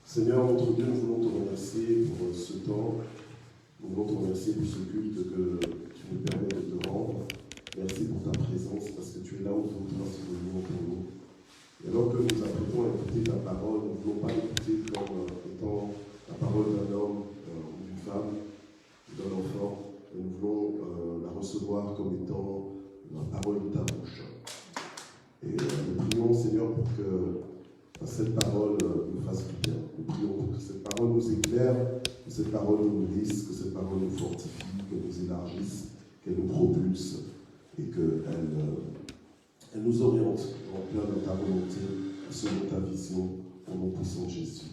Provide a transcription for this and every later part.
Seigneur, notre Dieu, nous voulons te remercier pour ce temps. Nous voulons te remercier pour ce culte que tu nous permets de te rendre. Merci pour ta présence, parce que tu es là où ton grâce est venue pour nous. Et alors que nous apprêtons à écouter ta parole, nous ne voulons pas l'écouter comme étant la parole d'un homme ou d'une femme, d'un enfant. Et nous voulons la recevoir comme étant la parole de ta bouche. Et nous prions, Seigneur, pour que cette parole nous fasse du bien. Nous prions pour que cette parole nous éclaire, que cette parole nous nourrisse, que cette parole nous fortifie, qu'elle nous élargisse, qu'elle nous propulse et qu'elle nous oriente en plein de ta volonté, selon ta vision, au nom puissant de Jésus.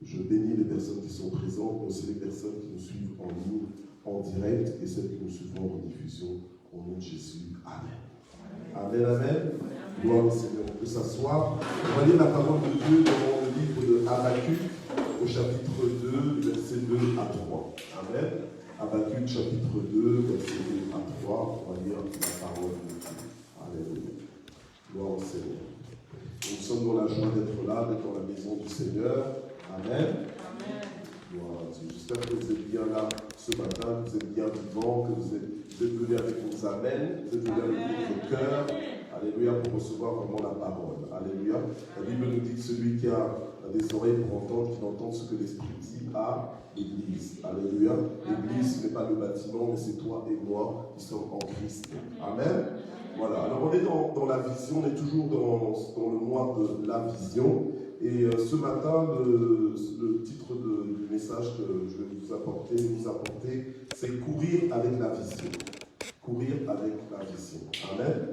Je bénis les personnes qui sont présentes, mais aussi les personnes qui nous suivent en ligne, en direct, et celles qui nous suivent en rediffusion, au nom de Jésus. Amen. Amen, amen. Gloire au Seigneur. On peut s'asseoir. On va lire la parole de Dieu dans le livre de Habakkuk, au chapitre 2, versets 2 à 3. Amen. Habakkuk, chapitre 2, versets 2 à 3. On va lire la parole de Dieu. Alléluia. Gloire au Seigneur. Nous sommes dans la joie d'être là, d'être dans la maison du Seigneur. Amen. Gloire à Dieu. J'espère que vous êtes bien là ce matin, que vous êtes bien vivants, que vous êtes venus avec vos amens, vous êtes venus avec votre cœur. Alléluia, pour recevoir vraiment la parole. Alléluia. La Bible nous dit que celui qui a des oreilles pour entendre, qu'il entende ce que l'Esprit dit à l'Église. Alléluia. L'Église, ce n'est pas le bâtiment, mais c'est toi et moi qui sommes en Christ. Amen. Voilà. Alors on est dans la vision, on est toujours dans le mois de la vision. Et ce matin, le titre du message que je vais vous apporter, c'est courir avec la vision. Courir avec la vision. Amen.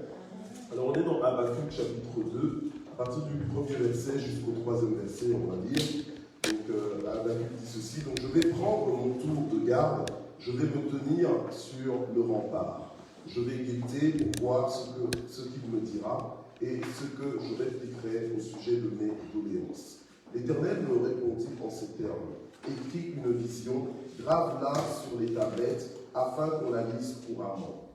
Alors on est dans Habakkuk chapitre 2, à partir du premier verset jusqu'au troisième verset, on va dire. Donc Habakkuk dit ceci, donc je vais prendre mon tour de garde, je vais me tenir sur le rempart. Je vais guetter pour voir ce qu'il me dira et ce que je répliquerai au sujet de mes doléances. L'Éternel me répondit en ces termes, écris une vision, grave-la sur les tablettes afin qu'on la lise couramment.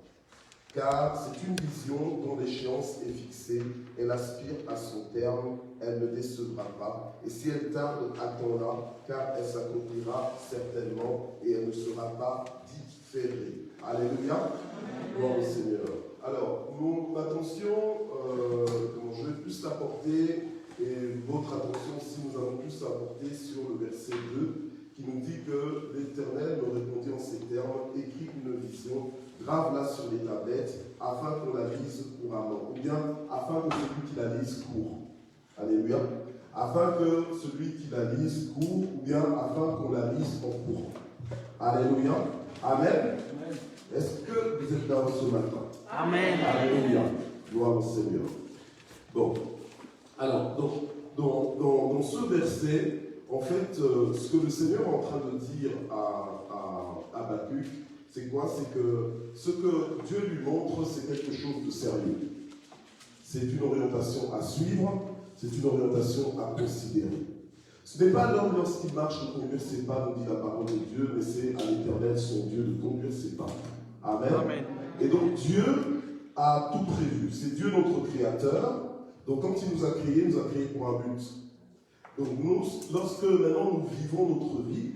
Car c'est une vision dont l'échéance est fixée, elle aspire à son terme, elle ne décevra pas, et si elle tarde, attends-la, car elle s'accomplira certainement, et elle ne sera pas différée. Alléluia, gloire au Seigneur. Alors, mon attention, je vais plus l'apporter, et votre attention aussi, nous allons plus l'apporter sur le verset 2, qui nous dit que l'Éternel me répondit en ces termes, écris une vision, grave-la sur les tablettes, afin qu'on la lise couramment, ou bien afin que celui qui la lise court. Alléluia. Afin que celui qui la lise court, ou bien afin qu'on la lise en courant. Alléluia. Amen. Est-ce que vous êtes là ce matin? Amen. Alléluia. Gloire au Seigneur. Bon. Alors, dans ce verset, en fait, ce que le Seigneur est en train de dire à Habakkuk, c'est quoi? C'est que ce que Dieu lui montre, c'est quelque chose de sérieux. C'est une orientation à suivre, c'est une orientation à considérer. Ce n'est pas l'homme lorsqu'il marche de conduire ses pas, nous dit la parole de Dieu, mais c'est à l'Éternel, son Dieu, de conduire ses pas. Amen. Amen. Et donc Dieu a tout prévu. C'est Dieu notre Créateur. Donc quand il nous a créés pour un but. Donc nous, lorsque maintenant nous vivons notre vie,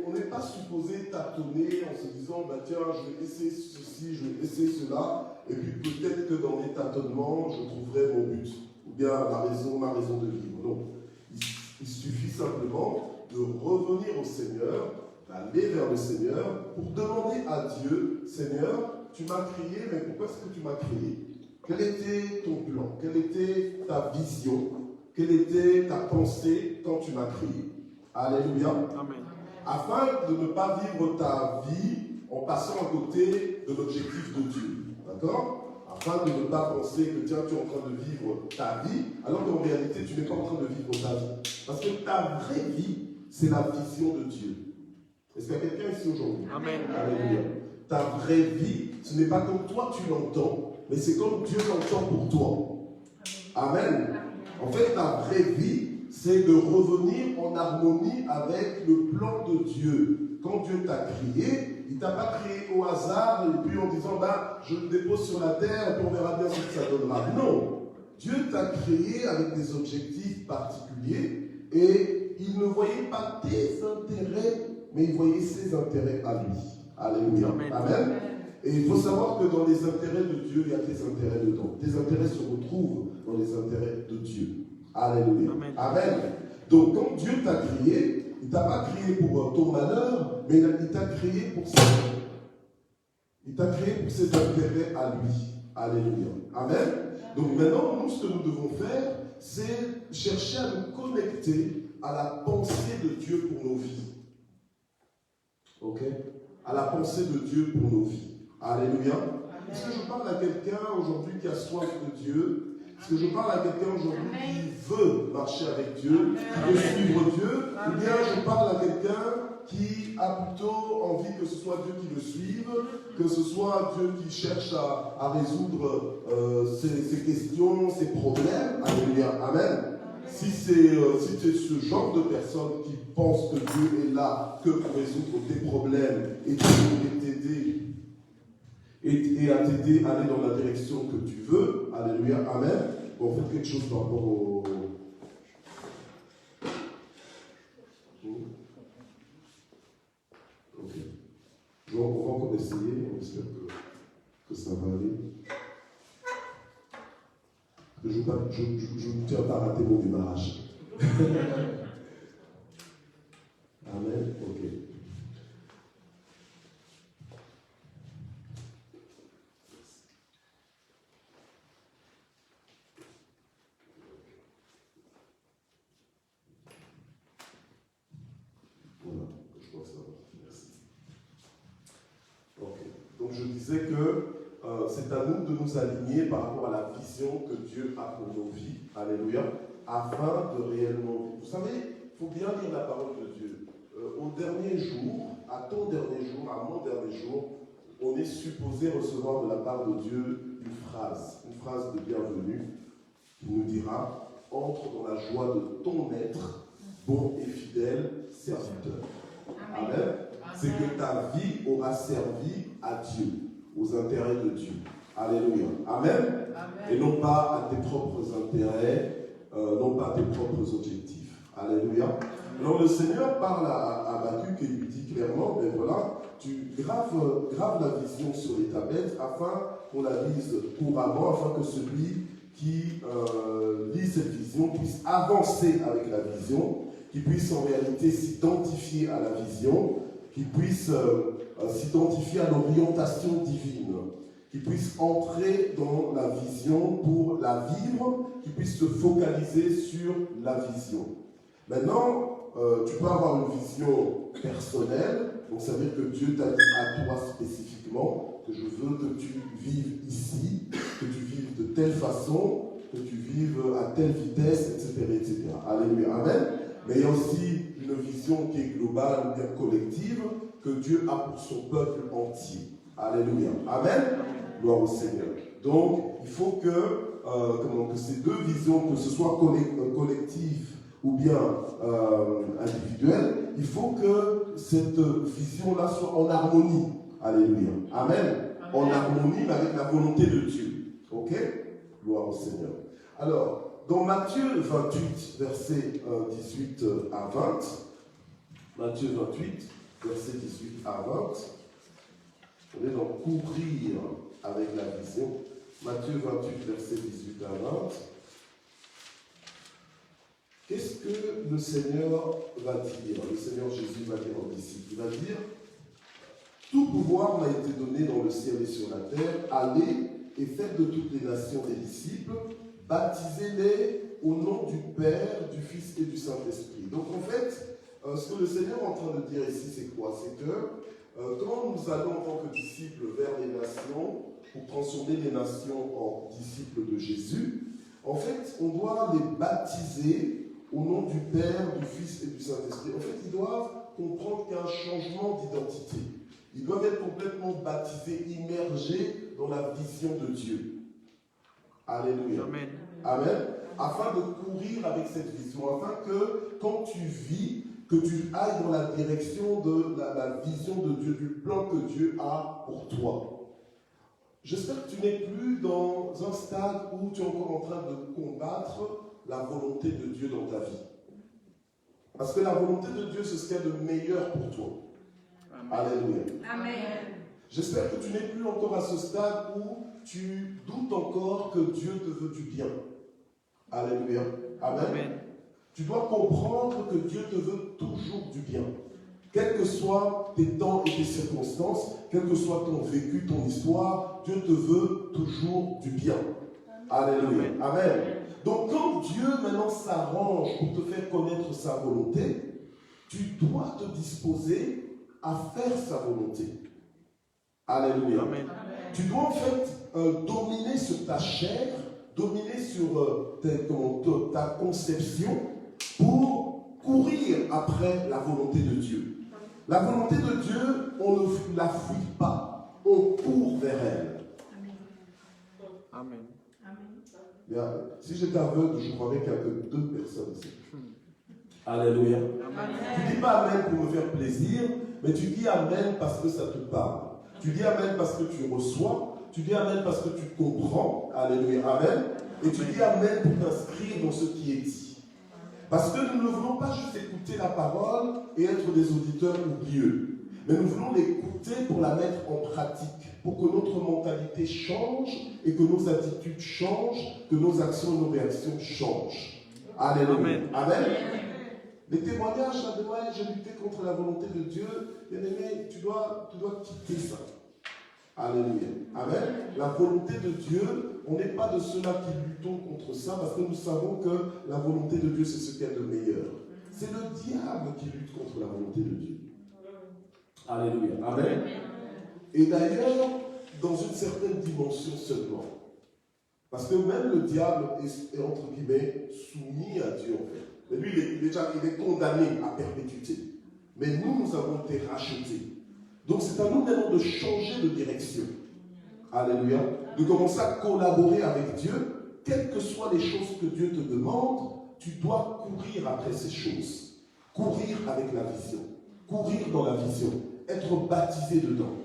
on n'est pas supposé tâtonner en se disant, tiens, je vais essayer ceci, je vais essayer cela, et puis peut-être que dans les tâtonnements, je trouverai mon but, ou bien ma raison de vivre. Non. Il suffit simplement de revenir au Seigneur, d'aller vers le Seigneur, pour demander à Dieu, Seigneur, tu m'as créé, mais pourquoi est-ce que tu m'as créé? Quel était ton plan? Quelle était ta vision? Quelle était ta pensée quand tu m'as créé? Alléluia. Amen. Afin de ne pas vivre ta vie en passant à côté de l'objectif de Dieu. D'accord? Afin de ne pas penser que tiens, tu es en train de vivre ta vie, alors qu'en réalité, tu n'es pas en train de vivre ta vie. Parce que ta vraie vie, c'est la vision de Dieu. Est-ce qu'il y a quelqu'un ici aujourd'hui? Amen. Alléluia. Ta vraie vie, ce n'est pas comme toi tu l'entends, mais c'est comme Dieu l'entend pour toi. Amen. En fait, ta vraie vie, c'est de revenir en harmonie avec le plan de Dieu. Quand Dieu t'a créé, il ne t'a pas créé au hasard et puis en disant, je le dépose sur la terre et puis on verra bien ce que ça donnera. Non. Dieu t'a créé avec des objectifs particuliers Et il ne voyait pas tes intérêts, mais il voyait ses intérêts à lui. Alléluia. Amen. Et il faut savoir que dans les intérêts de Dieu, il y a tes intérêts dedans. Tes intérêts se retrouvent dans les intérêts de Dieu. Alléluia. Amen. Donc, quand Dieu t'a créé, il ne t'a pas créé pour ton malheur, mais il t'a créé pour ça. Il t'a créé pour ses intérêts à lui. Alléluia. Amen. Donc maintenant, nous, ce que nous devons faire, c'est chercher à nous connecter à la pensée de Dieu pour nos vies. Ok? À la pensée de Dieu pour nos vies. Alléluia. Est-ce que je parle à quelqu'un aujourd'hui qui a soif de Dieu? Est-ce que je parle à quelqu'un aujourd'hui qui veut marcher avec Dieu, qui veut suivre Dieu? Ou bien je parle à quelqu'un qui a plutôt envie que ce soit Dieu qui le suive, que ce soit Dieu qui cherche à résoudre ses questions, ses problèmes? Alléluia. Amen. Si c'est ce genre de personne qui pense que Dieu est là que pour résoudre tes problèmes et t'aider et à t'aider à aller dans la direction que tu veux, alléluia, amen, on fait quelque chose par rapport au... Ok. Donc on va encore essayer, on espère que ça va aller. Je ne tiens pas à rater mon démarrage. Amen, ok. Voilà, je crois que ça va. Merci. Ok. Donc je disais que c'est à nous de nous aligner par rapport à la vision que Dieu a pour nos vies. Alléluia. Afin de réellement... Vous savez, il faut bien lire la parole de Dieu. Au dernier jour, à ton dernier jour, à mon dernier jour, on est supposé recevoir de la part de Dieu une phrase de bienvenue qui nous dira « Entre dans la joie de ton être, bon et fidèle serviteur. » Amen. C'est que ta vie aura servi à Dieu, aux intérêts de Dieu. Alléluia. Amen. Et non pas à tes propres intérêts, non pas à tes propres objectifs. Alléluia. Alors le Seigneur parle à Habakkuk et lui dit clairement, ben voilà, tu graves la vision sur les tablettes afin qu'on la lise couramment, afin que celui qui lit cette vision puisse avancer avec la vision, qui puisse en réalité s'identifier à la vision, qui puisse s'identifier à l'orientation divine, qui puisse entrer dans la vision pour la vivre, qui puisse se focaliser sur la vision. Maintenant, tu peux avoir une vision personnelle, donc ça veut dire que Dieu t'a dit à toi spécifiquement que je veux que tu vives ici, que tu vives de telle façon, que tu vives à telle vitesse, etc. etc. Alléluia. Amen. Mais il y a aussi une vision qui est globale, bien collective, que Dieu a pour son peuple entier. Alléluia. Amen. Gloire au Seigneur. Donc, il faut que ces deux visions, que ce soit collectif ou bien individuelle, il faut que cette vision-là soit en harmonie. Alléluia. Amen. En harmonie avec la volonté de Dieu. Ok? Gloire au Seigneur. Alors, dans Matthieu 28, versets 18 à 20, Matthieu 28, versets 18 à 20, on est dans courir avec la vision. Matthieu 28, versets 18 à 20. Qu'est-ce que le Seigneur va dire? Le Seigneur Jésus va dire aux disciples. Il va dire, tout pouvoir m'a été donné dans le ciel et sur la terre. Allez et faites de toutes les nations des disciples, baptisez-les au nom du Père, du Fils et du Saint-Esprit. Donc en fait, ce que le Seigneur est en train de dire ici, c'est quoi? C'est que quand nous allons en tant que disciples vers les nations, pour transformer les nations en disciples de Jésus, en fait, on doit les baptiser au nom du Père, du Fils et du Saint-Esprit. En fait, ils doivent comprendre qu'il y a un changement d'identité. Ils doivent être complètement baptisés, immergés dans la vision de Dieu. Alléluia. Amen. Amen. Afin de courir avec cette vision, afin que quand tu vis, que tu ailles dans la direction de la vision de Dieu, du plan que Dieu a pour toi. J'espère que tu n'es plus dans un stade où tu es encore en train de combattre la volonté de Dieu dans ta vie. Parce que la volonté de Dieu, c'est ce qu'il y a de meilleur pour toi. Alléluia. Amen. J'espère que tu n'es plus encore à ce stade où tu doutes encore que Dieu te veut du bien. Alléluia. Amen. Amen. Tu dois comprendre que Dieu te veut toujours du bien. Quels que soient tes temps et tes circonstances, quel que soit ton vécu, ton histoire, Dieu te veut toujours du bien. Alléluia. Amen. Donc quand Dieu maintenant s'arrange pour te faire connaître sa volonté, tu dois te disposer à faire sa volonté. Alléluia. Amen. Tu dois en fait dominer sur ta chair, dominer sur ta conception pour courir après la volonté de Dieu. La volonté de Dieu, on ne la fuit pas, on court vers elle. Amen. Bien, si j'étais aveugle, je croirais qu'il n'y a que 2 personnes ici. Alléluia. Tu ne dis pas Amen pour me faire plaisir, mais tu dis Amen parce que ça te parle. Tu dis Amen parce que tu reçois. Tu dis Amen parce que tu comprends. Alléluia. Amen. Et tu dis Amen pour t'inscrire dans ce qui est dit. Parce que nous ne voulons pas juste écouter la parole et être des auditeurs oublieux. Mais nous voulons l'écouter pour la mettre en pratique, pour que notre mentalité change et que nos attitudes changent, que nos actions et nos réactions changent. Alléluia. Amen. Amen. Les témoignages, là, de ouais, j'ai lutté contre la volonté de Dieu, bien aimé, tu dois quitter ça. Alléluia. Amen. La volonté de Dieu, on n'est pas de ceux-là qui luttons contre ça, parce que nous savons que la volonté de Dieu, c'est ce qu'il y a de meilleur. C'est le diable qui lutte contre la volonté de Dieu. Alléluia. Amen. Et d'ailleurs, dans une certaine dimension seulement. Parce que même le diable est entre guillemets soumis à Dieu en fait. Mais lui, il est condamné à perpétuité. Mais nous avons été rachetés. Donc c'est à nous maintenant de changer de direction. Alléluia. De commencer à collaborer avec Dieu. Quelles que soient les choses que Dieu te demande, tu dois courir après ces choses. Courir avec la vision. Courir dans la vision. Être baptisé dedans.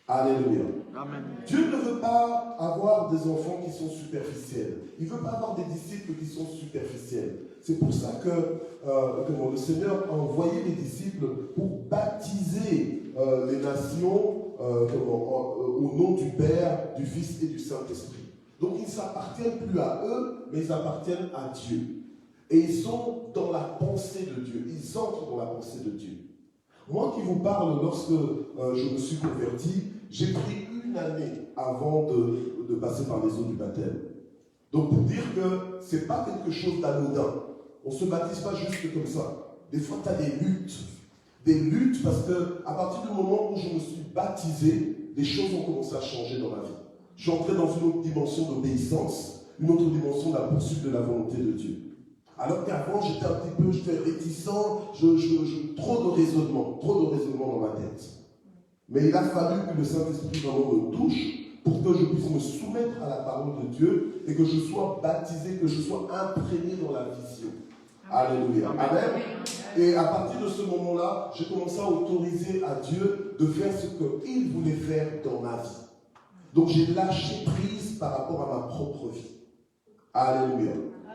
Alléluia. Amen. Dieu ne veut pas avoir des enfants qui sont superficiels. Il ne veut pas avoir des disciples qui sont superficiels. C'est pour ça que le Seigneur a envoyé les disciples pour baptiser les nations au nom du Père, du Fils et du Saint-Esprit. Donc ils ne s'appartiennent plus à eux, mais ils appartiennent à Dieu. Et ils sont dans la pensée de Dieu. Ils entrent dans la pensée de Dieu. Moi qui vous parle, lorsque je me suis converti, j'ai pris 1 année avant de passer par les eaux du baptême. Donc pour dire que ce n'est pas quelque chose d'anodin. On ne se baptise pas juste comme ça. Des fois, tu as des luttes. Des luttes parce qu'à partir du moment où je me suis baptisé, des choses ont commencé à changer dans ma vie. Je suis entré dans une autre dimension d'obéissance, une autre dimension de la poursuite de la volonté de Dieu. Alors qu'avant, j'étais réticent, trop de raisonnement dans ma tête. Mais il a fallu que le Saint-Esprit vraiment me touche pour que je puisse me soumettre à la parole de Dieu et que je sois baptisé, que je sois imprégné dans la vision. Alléluia. Amen. Et à partir de ce moment-là, j'ai commencé à autoriser à Dieu de faire ce qu'il voulait faire dans ma vie. Donc j'ai lâché prise par rapport à ma propre vie. Alléluia.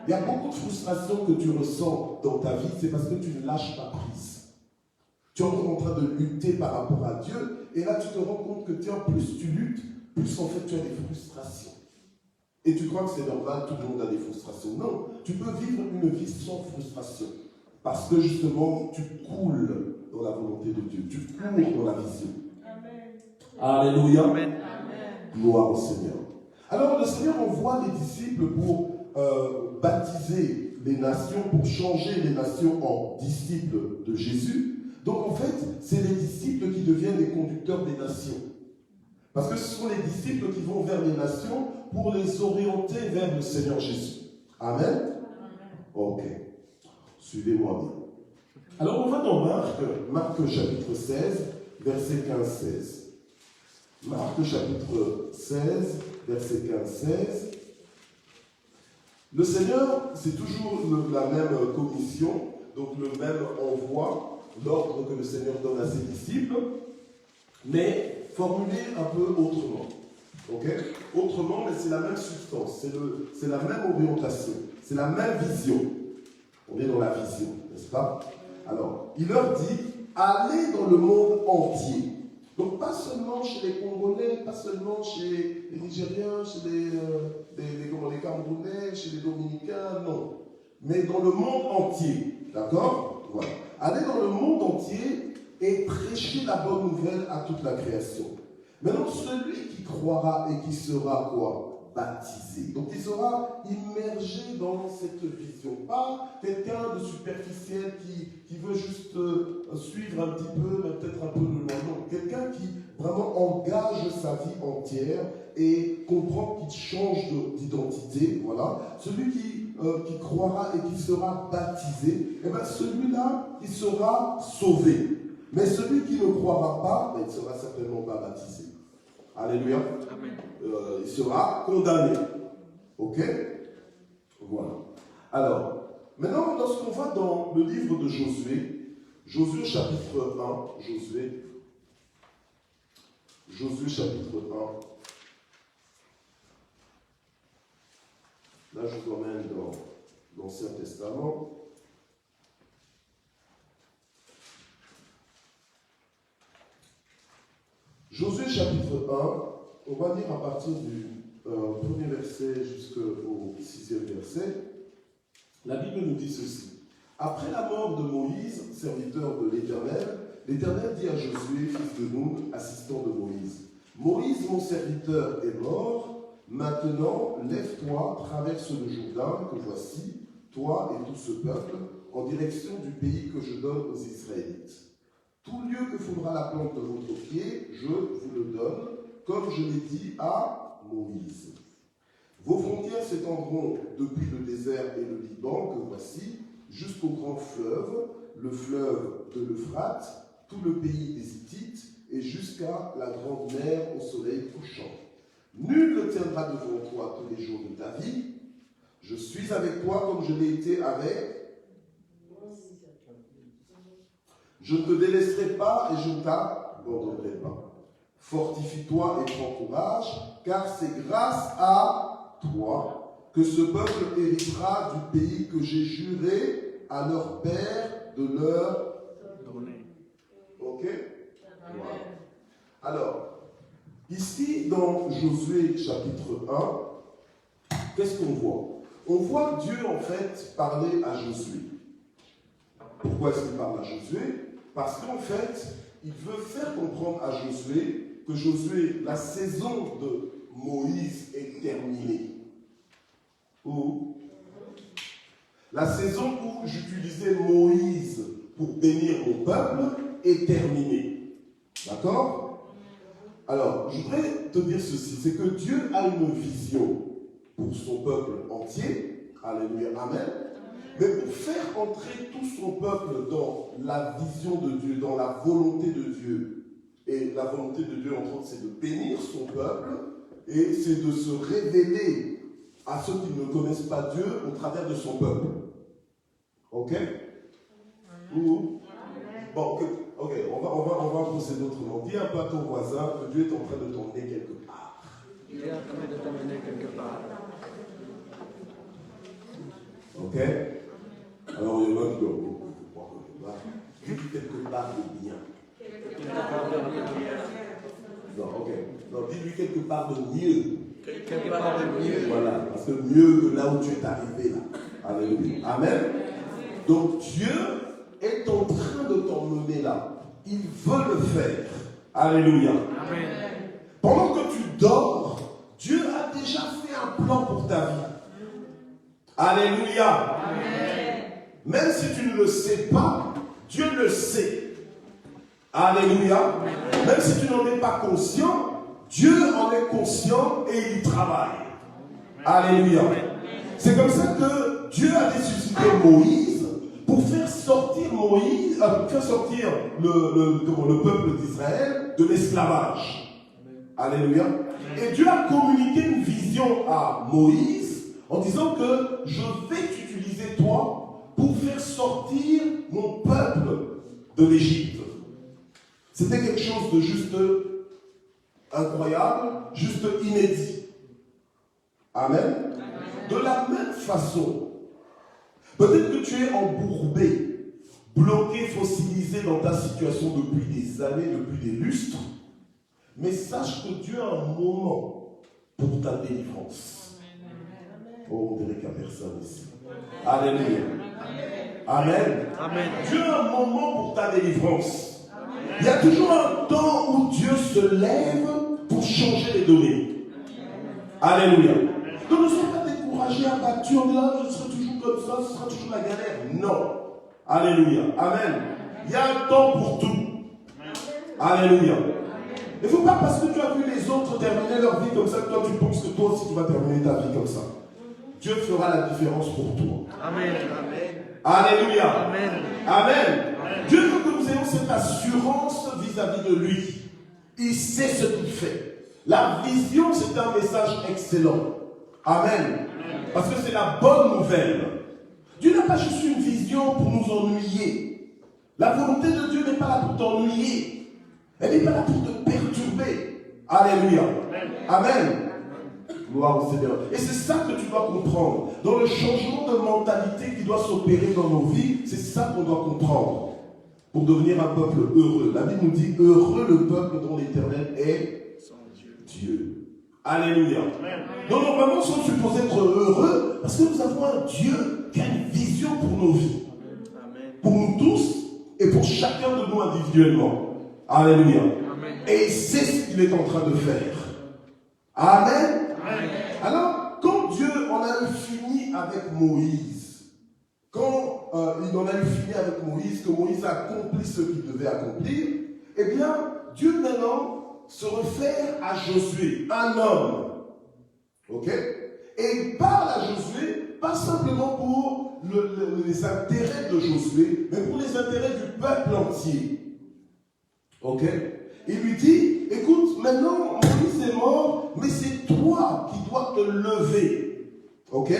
Il y a beaucoup de frustration que tu ressens dans ta vie, c'est parce que tu ne lâches pas prise. Tu es en train de lutter par rapport à Dieu, et là tu te rends compte que tiens, plus tu luttes, plus en fait tu as des frustrations. Et tu crois que c'est normal, tout le monde a des frustrations. Non, tu peux vivre une vie sans frustration. Parce que justement, tu coules dans la volonté de Dieu. Tu cours dans la vision. Amen. Alléluia. Amen. Gloire au Seigneur. Alors le Seigneur envoie les disciples pour baptiser les nations, pour changer les nations en disciples de Jésus. Donc en fait, c'est les disciples qui deviennent les conducteurs des nations. Parce que ce sont les disciples qui vont vers les nations pour les orienter vers le Seigneur Jésus. Amen. Ok. Suivez-moi bien. Alors on va dans Marc chapitre 16, verset 15-16. Marc chapitre 16, verset 15-16. Le Seigneur, c'est toujours la même commission, donc le même envoi, l'ordre que le Seigneur donne à ses disciples, mais formulé un peu autrement. Okay? Autrement, mais c'est la même substance, c'est la même orientation, c'est la même vision. On est dans la vision, n'est-ce pas? Alors, il leur dit, allez dans le monde entier. Donc, pas seulement chez les Congolais, pas seulement chez les Nigériens, chez les Camerounais, chez les Dominicains, non. Mais dans le monde entier. D'accord? Voilà. Allez dans le monde entier et prêchez la bonne nouvelle à toute la création. Maintenant, celui qui croira et qui sera quoi? Baptisé. Donc il sera immergé dans cette vision. Pas quelqu'un de superficiel qui veut juste suivre un petit peu, mais peut-être un peu de loin. Non, quelqu'un qui vraiment engage sa vie entière et comprend qu'il change d'identité. Voilà. Celui qui croira et qui sera baptisé, eh bien celui-là, il sera sauvé. Mais celui qui ne croira pas, il ne sera certainement pas baptisé. Alléluia. Amen. Il sera condamné. Ok? Voilà. Alors, maintenant, lorsqu'on va dans le livre de Josué, Josué chapitre 1, Josué chapitre 1. Là, je vous emmène dans l'Ancien Testament. Josué chapitre 1, on va lire à partir du premier verset jusqu'au 6e verset. La Bible nous dit ceci. Après la mort de Moïse, serviteur de l'Éternel, l'Éternel dit à Josué, fils de Nun, assistant de Moïse, Moïse, mon serviteur, est mort. Maintenant, lève-toi, traverse le Jourdain, que voici, toi et tout ce peuple, en direction du pays que je donne aux Israélites. Tout lieu que faudra la plante de votre pied, je vous le donne, comme je l'ai dit à Moïse. Vos frontières s'étendront depuis le désert et le Liban, que voici, jusqu'au grand fleuve, le fleuve de l'Euphrate, tout le pays des Hittites, et jusqu'à la grande mer au soleil couchant. Nul ne tiendra devant toi tous les jours de ta vie. Je suis avec toi comme je l'ai été avec. Je ne te délaisserai pas et je ne t'abandonnerai pas. Fortifie-toi et prends courage, car c'est grâce à toi que ce peuple héritera du pays que j'ai juré à leur père de leur donner. Ok? Voilà. Alors, ici dans Josué chapitre 1, qu'est-ce qu'on voit? On voit Dieu en fait parler à Josué. Pourquoi est-ce qu'il parle à Josué? Parce qu'en fait, il veut faire comprendre à Josué que Josué, la saison de Moïse est terminée. Où? La saison où j'utilisais Moïse pour bénir mon peuple est terminée. D'accord? Alors, je voudrais te dire ceci, c'est que Dieu a une vision pour son peuple entier. Alléluia, amen. Mais pour faire entrer tout son peuple dans la vision de Dieu, dans la volonté de Dieu, et la volonté de Dieu, entre autres, c'est de bénir son peuple, et c'est de se révéler à ceux qui ne connaissent pas Dieu au travers de son peuple. Ok? Bon, ok, on va procéder autrement. Dis un peu à ton voisin que Dieu est en train de t'emmener quelque part. Il est en train de t'emmener quelque part. Ok? Alors, il y en a qui dis-lui quelque part de bien. Non, ok. Non, dis-lui quelque part de mieux. Quelque part de mieux. Voilà, parce que mieux que là où tu es arrivé là. Alléluia. Amen. Donc, Dieu est en train de t'emmener là. Il veut le faire. Alléluia. Amen. Pendant que tu dors, Dieu a déjà fait un plan pour ta vie. Alléluia. Amen. Même si tu ne le sais pas, Dieu le sait. Alléluia. Amen. Même si tu n'en es pas conscient, Dieu en est conscient et il y travaille. Alléluia. C'est comme ça que Dieu a ressuscité Moïse pour faire sortir le peuple d'Israël de l'esclavage. Alléluia. Et Dieu a communiqué une vision à Moïse en disant que je vais t'utiliser toi pour faire sortir mon peuple de l'Égypte. C'était quelque chose de juste incroyable, juste inédit. Amen. De la même façon, peut-être que tu es embourbé bloqué, fossilisé dans ta situation depuis des années, depuis des lustres. Mais sache que Dieu a un moment pour ta délivrance. Oh, on dirait qu'il n'y a personne ici. Alléluia. Amen. Amen. Dieu a un moment pour ta délivrance. Il y a toujours un temps où Dieu se lève pour changer les données. Alléluia. Donc ne sois pas découragé, abattu, en disant je serai toujours comme ça, ce sera toujours la galère. Non. Alléluia. Amen. Il y a un temps pour tout. Alléluia. Il ne faut pas parce que tu as vu les autres terminer leur vie comme ça que toi tu penses que toi aussi tu vas terminer ta vie comme ça. Dieu fera la différence pour toi. Amen. Alléluia. Amen. Amen. Dieu veut que nous ayons cette assurance vis-à-vis de lui. Il sait ce qu'il fait. La vision, c'est un message excellent. Amen. Parce que c'est la bonne nouvelle. Dieu n'a pas juste une vision pour nous ennuyer. La volonté de Dieu n'est pas là pour t'ennuyer. Elle n'est pas là pour te perturber. Alléluia. Amen. Gloire au Seigneur. Et c'est ça que tu dois comprendre. Dans le changement de mentalité qui doit s'opérer dans nos vies, c'est ça qu'on doit comprendre. Pour devenir un peuple heureux. La Bible nous dit, heureux le peuple dont l'Éternel est Dieu. Alléluia. Donc normalement, nous sommes supposés être heureux parce que nous avons un Dieu qui a une vision pour nos vies. Pour nous tous et pour chacun de nous individuellement. Alléluia. Et il sait ce qu'il est en train de faire. Amen. Alors, quand Dieu en a eu fini avec Moïse, quand il en a eu fini avec Moïse, que Moïse a accompli ce qu'il devait accomplir, eh bien, Dieu maintenant se réfère à Josué, un homme. Ok? Et il parle à Josué, pas simplement pour les intérêts de Josué, mais pour les intérêts du peuple entier. Ok? Il lui dit, écoute, maintenant Moïse est mort, mais c'est toi qui dois te lever. Ok?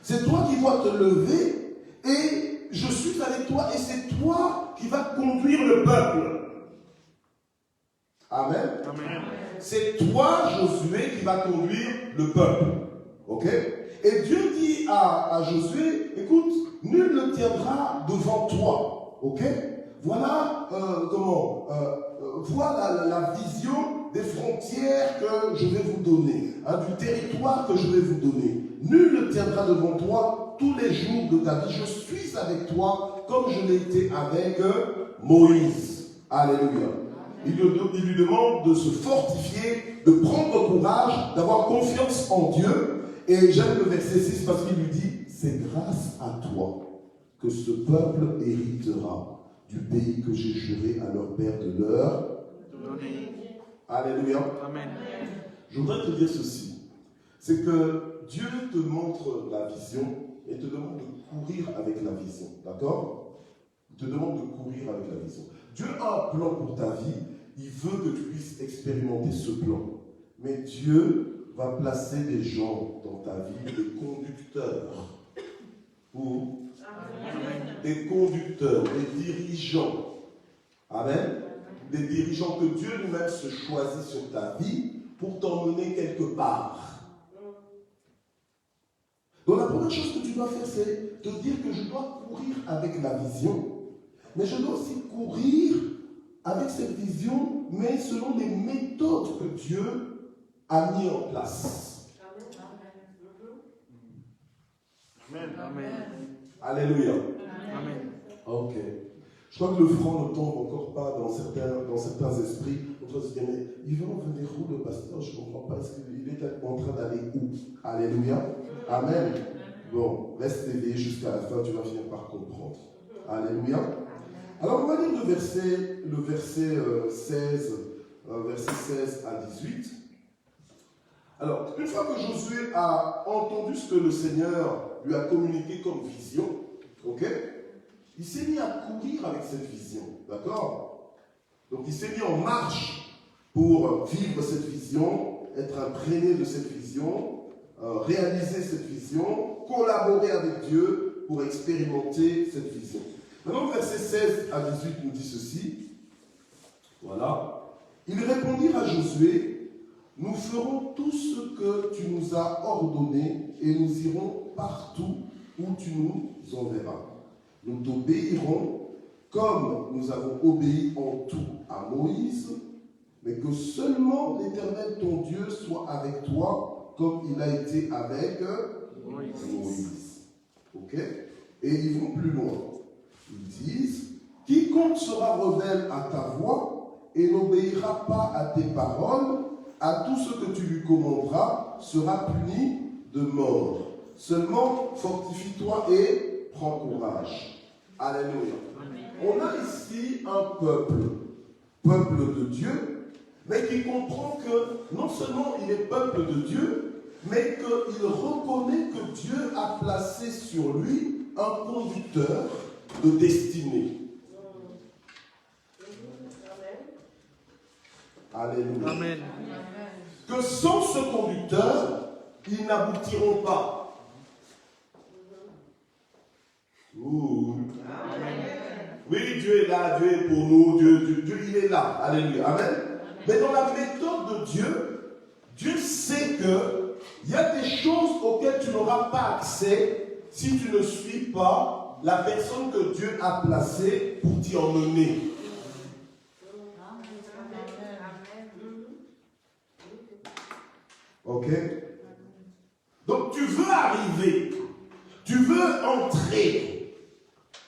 C'est toi qui dois te lever et je suis avec toi et c'est toi qui vas conduire le peuple. Amen. Amen. C'est toi, Josué, qui va conduire le peuple. Ok? Et Dieu dit à Josué, écoute, nul ne tiendra devant toi. Ok? Voilà voilà la vision des frontières que je vais vous donner, du territoire que je vais vous donner. Nul ne tiendra devant toi tous les jours de ta vie. Je suis avec toi comme je l'ai été avec Moïse. Alléluia. Il lui demande de se fortifier, de prendre courage, d'avoir confiance en Dieu. Et j'aime le verset 6 parce qu'il lui dit, c'est grâce à toi que ce peuple héritera du pays que j'ai juré à leur père de leur donner. Alléluia. Amen. Je voudrais te dire ceci. C'est que Dieu te montre la vision et te demande de courir avec la vision. D'accord? Il te demande de courir avec la vision. Dieu a un plan pour ta vie. Il veut que tu puisses expérimenter ce plan. Mais Dieu va placer des gens dans ta vie, des conducteurs. Ou des conducteurs, des dirigeants. Amen. Des dirigeants que Dieu lui-même se choisit sur ta vie pour t'emmener quelque part. Donc la première chose que tu dois faire, c'est te dire que je dois courir avec la vision, mais je dois aussi courir avec cette vision, mais selon les méthodes que Dieu a mis en place. Amen. Amen. Alléluia. Amen. Ok. Je crois que le franc ne tombe encore pas dans certains esprits. On se dit, mais il va en venir où le pasteur? Je ne comprends pas. Est-ce qu'il est en train d'aller où? Alléluia. Amen. Bon, reste éveillé jusqu'à la fin, tu vas finir par comprendre. Alléluia. Alors, on va lire le verset 16 à 18. Alors, une fois que Josué a entendu ce que le Seigneur lui a communiqué comme vision, ok, il s'est mis à courir avec cette vision, d'accord? Donc, il s'est mis en marche pour vivre cette vision, être imprégné de cette vision, réaliser cette vision, collaborer avec Dieu pour expérimenter cette vision. Maintenant, verset 16 à 18 nous dit ceci. Voilà. Ils répondirent à Josué, nous ferons tout ce que tu nous as ordonné et nous irons partout où tu nous enverras. Nous t'obéirons comme nous avons obéi en tout à Moïse, mais que seulement l'Éternel ton Dieu soit avec toi, comme il a été avec Moïse. Ok? Et ils vont plus loin. Ils disent, quiconque sera rebelle à ta voix et n'obéira pas à tes paroles, à tout ce que tu lui commanderas, sera puni de mort. Seulement, fortifie-toi et prends courage. Alléluia. On a ici un peuple de Dieu, mais qui comprend que non seulement il est peuple de Dieu, mais qu'il reconnaît que Dieu a placé sur lui un conducteur de destinée. Alléluia. Amen. Que sans ce conducteur, ils n'aboutiront pas. Ouh. Oui, Dieu est là, Dieu est pour nous, Dieu, il est là. Alléluia. Amen. Mais dans la méthode de Dieu, Dieu sait qu'il y a des choses auxquelles tu n'auras pas accès si tu ne suis pas la personne que Dieu a placée pour t'y emmener. Ok? Donc tu veux arriver, tu veux entrer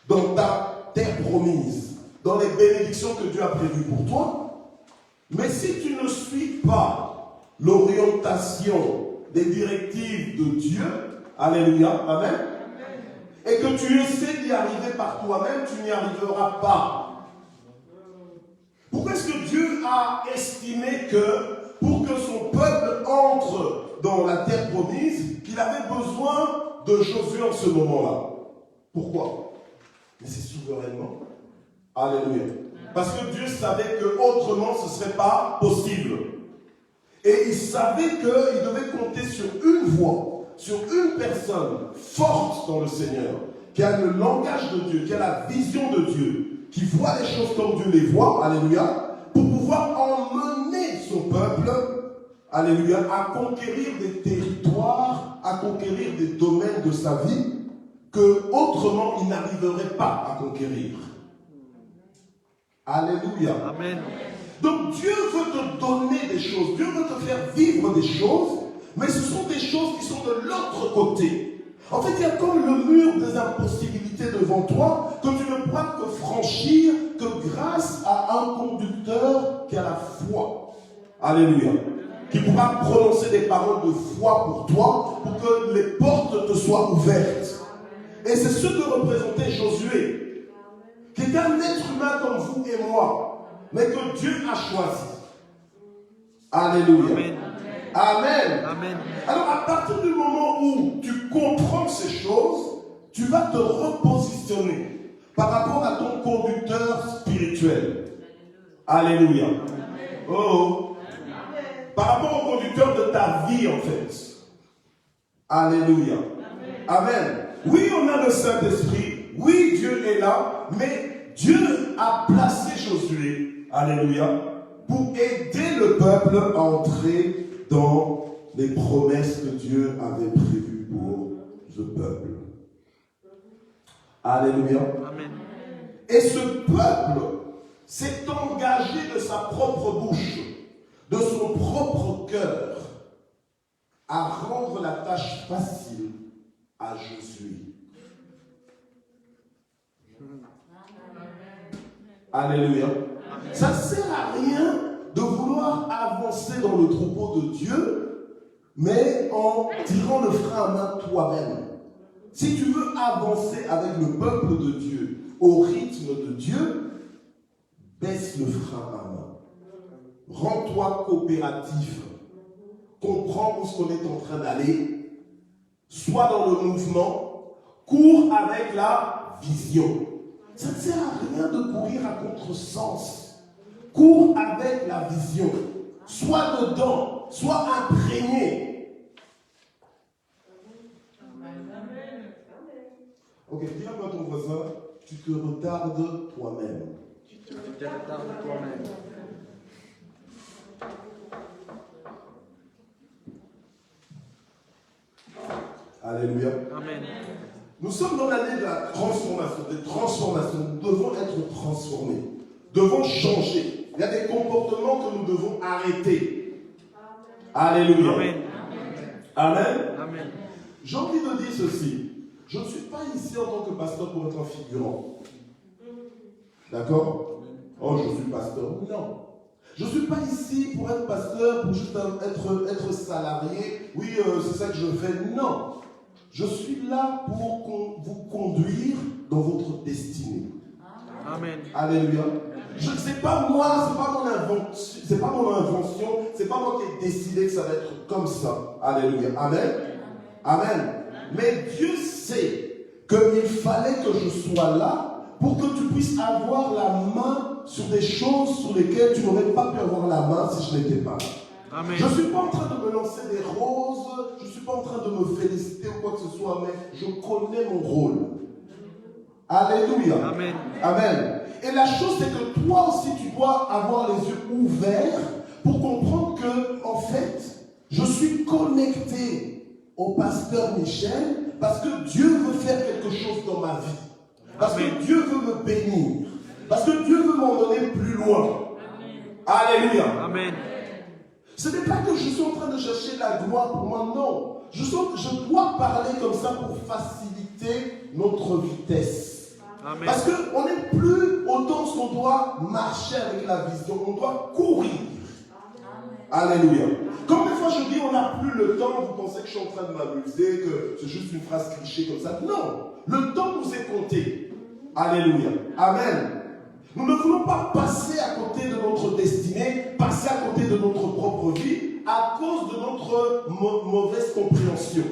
dans ta terre promise, dans les bénédictions que Dieu a prévues pour toi, mais si tu ne suis pas l'orientation des directives de Dieu, alléluia, amen, et que tu essaies d'y arriver par toi-même, tu n'y arriveras pas. Pourquoi est-ce que Dieu a estimé que pour que son peuple entre dans la terre promise, qu'il avait besoin de Josué en ce moment-là? Pourquoi? Mais c'est souverainement. Alléluia. Parce que Dieu savait que autrement ce ne serait pas possible. Et il savait qu'il devait compter sur une voix, sur une personne forte dans le Seigneur, qui a le langage de Dieu, qui a la vision de Dieu, qui voit les choses comme Dieu les voit, alléluia, pour pouvoir emmener son peuple, alléluia, à conquérir des territoires, à conquérir des domaines de sa vie que autrement il n'arriverait pas à conquérir. Alléluia. Amen. Donc Dieu veut te donner des choses, Dieu veut te faire vivre des choses, mais ce sont des choses qui sont de l'autre côté. En fait, il y a comme le mur des impossibilités devant toi que tu ne pourras que franchir que grâce à un conducteur qui a la foi. Alléluia. Qui pourra prononcer des paroles de foi pour toi, pour que les portes te soient ouvertes. Et c'est ce que représentait Josué, qui est un être humain comme vous et moi, mais que Dieu a choisi. Alléluia. Amen. Amen. Amen. Alors à partir du moment où tu comprends ces choses, tu vas te repositionner par rapport à ton conducteur spirituel. Alléluia. Oh. Par rapport au conducteur de ta vie en fait. Alléluia. Amen. Oui, on a le Saint-Esprit. Oui, Dieu est là. Mais Dieu a placé Josué, alléluia, pour aider le peuple à entrer dans les promesses que Dieu avait prévues pour ce peuple. Alléluia. Amen. Et ce peuple s'est engagé de sa propre bouche, de son propre cœur, à rendre la tâche facile à Josué. Alléluia. Ça ne sert à rien de vouloir avancer dans le troupeau de Dieu, mais en tirant le frein à main toi-même. Si tu veux avancer avec le peuple de Dieu, au rythme de Dieu, baisse le frein à main. Rends-toi coopératif. Comprends où ce qu'on est en train d'aller. Sois dans le mouvement. Cours avec la vision. Ça ne sert à rien de courir à contresens. Cours avec la vision. Sois dedans. Sois imprégné. Ok, dis à ton voisin, tu te retardes toi-même. Tu te retardes toi-même. Alléluia. Amen. Nous sommes dans l'année de la transformation, des transformations. Nous devons être transformés. Nous devons changer. Il y a des comportements que nous devons arrêter. Alléluia. Amen. Amen. Amen. J'ai envie de dire ceci. Je ne suis pas ici en tant que pasteur pour être un figurant. D'accord? Oh, je suis pasteur. Non. Je ne suis pas ici pour être pasteur, pour juste être salarié. Oui, c'est ça que je fais. Non. Je suis là pour vous conduire dans votre destinée. Amen. Alléluia. C'est pas moi, c'est pas mon invention, c'est pas moi qui ai décidé que ça va être comme ça. Alléluia. Amen. Amen. Mais Dieu sait qu'il fallait que je sois là pour que tu puisses avoir la main sur des choses sur lesquelles tu n'aurais pas pu avoir la main si je n'étais pas là. Amen. Je ne suis pas en train de me lancer des roses, je ne suis pas en train de me féliciter ou quoi que ce soit, mais je connais mon rôle. Alléluia. Amen. Amen. Et la chose, c'est que toi aussi, tu dois avoir les yeux ouverts pour comprendre que, en fait, je suis connecté au pasteur Michel parce que Dieu veut faire quelque chose dans ma vie. Parce que Dieu veut me bénir. Parce que Dieu veut m'emmener plus loin. Alléluia. Amen. Ce n'est pas que je suis en train de chercher la gloire pour moi, non. Je dois parler comme ça pour faciliter notre vitesse. Amen. Parce qu'on n'est plus au temps où on doit marcher avec la vision, on doit courir. Alléluia. Comme des fois je dis on n'a plus le temps, vous pensez que je suis en train de m'amuser, que c'est juste une phrase cliché comme ça. Non, le temps nous est compté. Alléluia. Amen. Nous ne voulons pas passer à côté de notre destinée, passer à côté de notre propre vie à cause de notre mauvaise compréhension,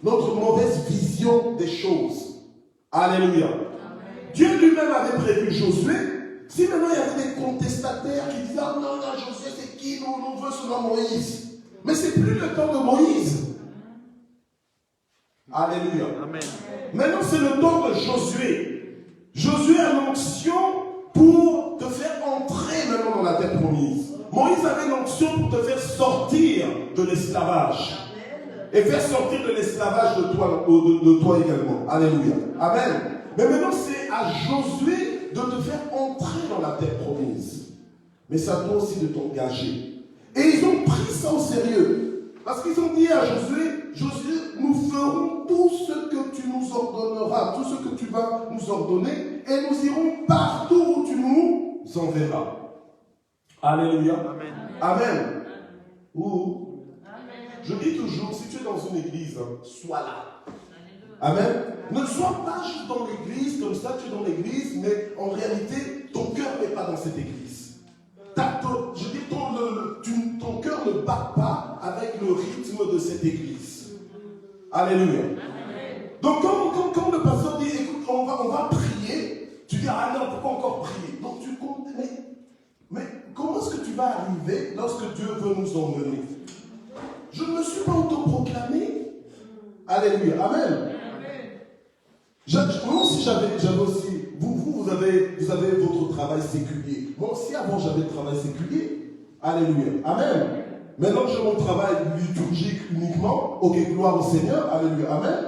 notre mauvaise vision des choses. Alléluia. Dieu lui-même avait prévu Josué. Si maintenant il y avait des contestataires qui disaient oh non, Josué c'est qui? Nous, on veut seulement Moïse. Mais c'est plus le temps de Moïse. Alléluia. Amen. Maintenant c'est le temps de Josué. Josué a l'onction pour te faire entrer maintenant dans la terre promise. Moïse avait l'onction pour te faire sortir de l'esclavage. Et faire sortir de l'esclavage de toi également. Alléluia. Amen. Mais maintenant c'est à Josué de te faire entrer dans la terre promise. Mais ça doit aussi de t'engager. Et ils ont pris ça au sérieux. Parce qu'ils ont dit à Josué, Josué, nous ferons tout ce que tu nous ordonneras, tout ce que tu vas nous ordonner, et nous irons partout où tu nous enverras. Alléluia. Amen. Amen. Ouh. Je dis toujours, si tu es dans une église, sois là. Amen. Ne sois pas juste dans l'église, comme ça tu es dans l'église, mais en réalité, ton cœur n'est pas dans cette église. Je dis, ton cœur ne bat pas avec le rythme de cette église. Alléluia. Donc quand le pasteur dit, écoute, on va prier, tu dis, ah non, pourquoi encore prier? Donc tu comptes, mais comment est-ce que tu vas arriver lorsque Dieu veut nous emmener? Je ne me suis pas autoproclamé. Alléluia. Amen. Moi aussi j'avais aussi, vous avez votre travail séculier. Moi aussi avant j'avais le travail séculier. Alléluia. Amen. Maintenant j'ai mon travail liturgique uniquement. Ok, gloire au Seigneur. Alléluia. Amen.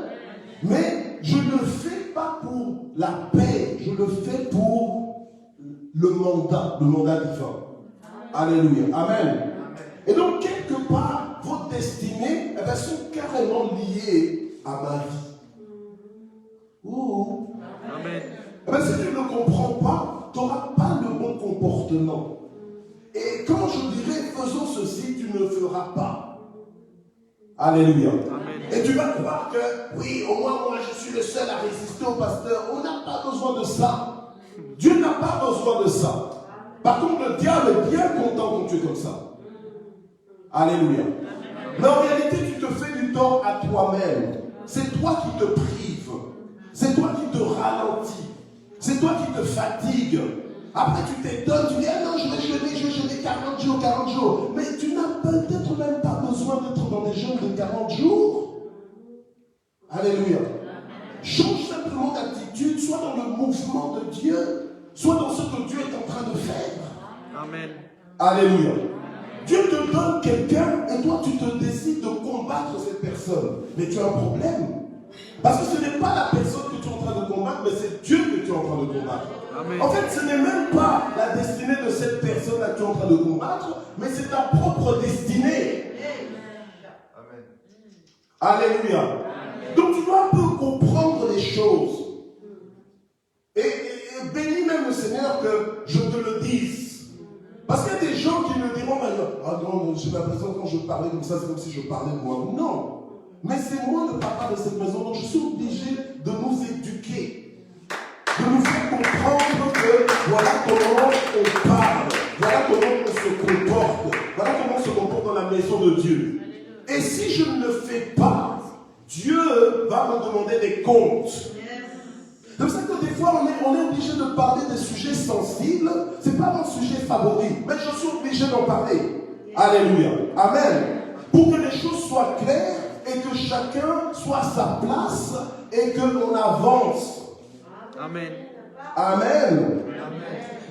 Mais je ne le fais pas pour la paix. Je le fais pour le mandat divin. Alléluia. Amen. Et donc quelque part, vos destinées sont carrément liées à ma vie. Ouh. Amen. Si tu ne comprends pas, tu n'auras pas le bon comportement. Et quand je dirai faisons ceci, tu ne le feras pas. Alléluia. Amen. Et tu vas croire que oui, au moins moi je suis le seul à résister au pasteur. On n'a pas besoin de ça. Dieu n'a pas besoin de ça. Par contre, le diable est bien content quand tu es comme ça. Alléluia. Mais en réalité, tu te fais du tort à toi-même. C'est toi qui te prives. C'est toi qui te ralentis. C'est toi qui te fatigues. Après, tu t'étonnes, tu dis, ah non, je vais jeûner 40 jours. Mais tu n'as peut-être même pas besoin d'être dans des jeûnes de 40 jours. Alléluia. Change simplement d'attitude, soit dans le mouvement de Dieu, soit dans ce que Dieu est en train de faire. Amen. Alléluia. Dieu te donne quelqu'un et toi, tu te décides de combattre cette personne. Mais tu as un problème. Parce que ce n'est pas la personne que tu es en train de combattre, mais c'est Dieu que tu es en train de combattre. Amen. En fait, ce n'est même pas la destinée de cette personne que tu es en train de combattre, mais c'est ta propre destinée. Amen. Alléluia. Donc tu dois un peu comprendre les choses. Et bénis même le Seigneur que je te le dise. Parce qu'il y a des gens qui me diront, ah non, j'ai l'impression que quand je parlais comme ça, c'est comme si je parlais de moi. Non. Mais c'est moi le papa de cette maison, donc je suis obligé de nous éduquer. De nous faire comprendre que voilà comment on parle. Voilà comment on se comporte. Voilà comment on se comporte dans la maison de Dieu. Et si je ne le fais pas, Dieu va me demander des comptes. C'est pour ça que des fois, on est obligé de parler des sujets sensibles. Ce n'est pas mon sujet favori, mais je suis obligé d'en parler. Alléluia. Amen. Pour que les choses soient claires et que chacun soit à sa place et qu'on avance. Amen. Amen.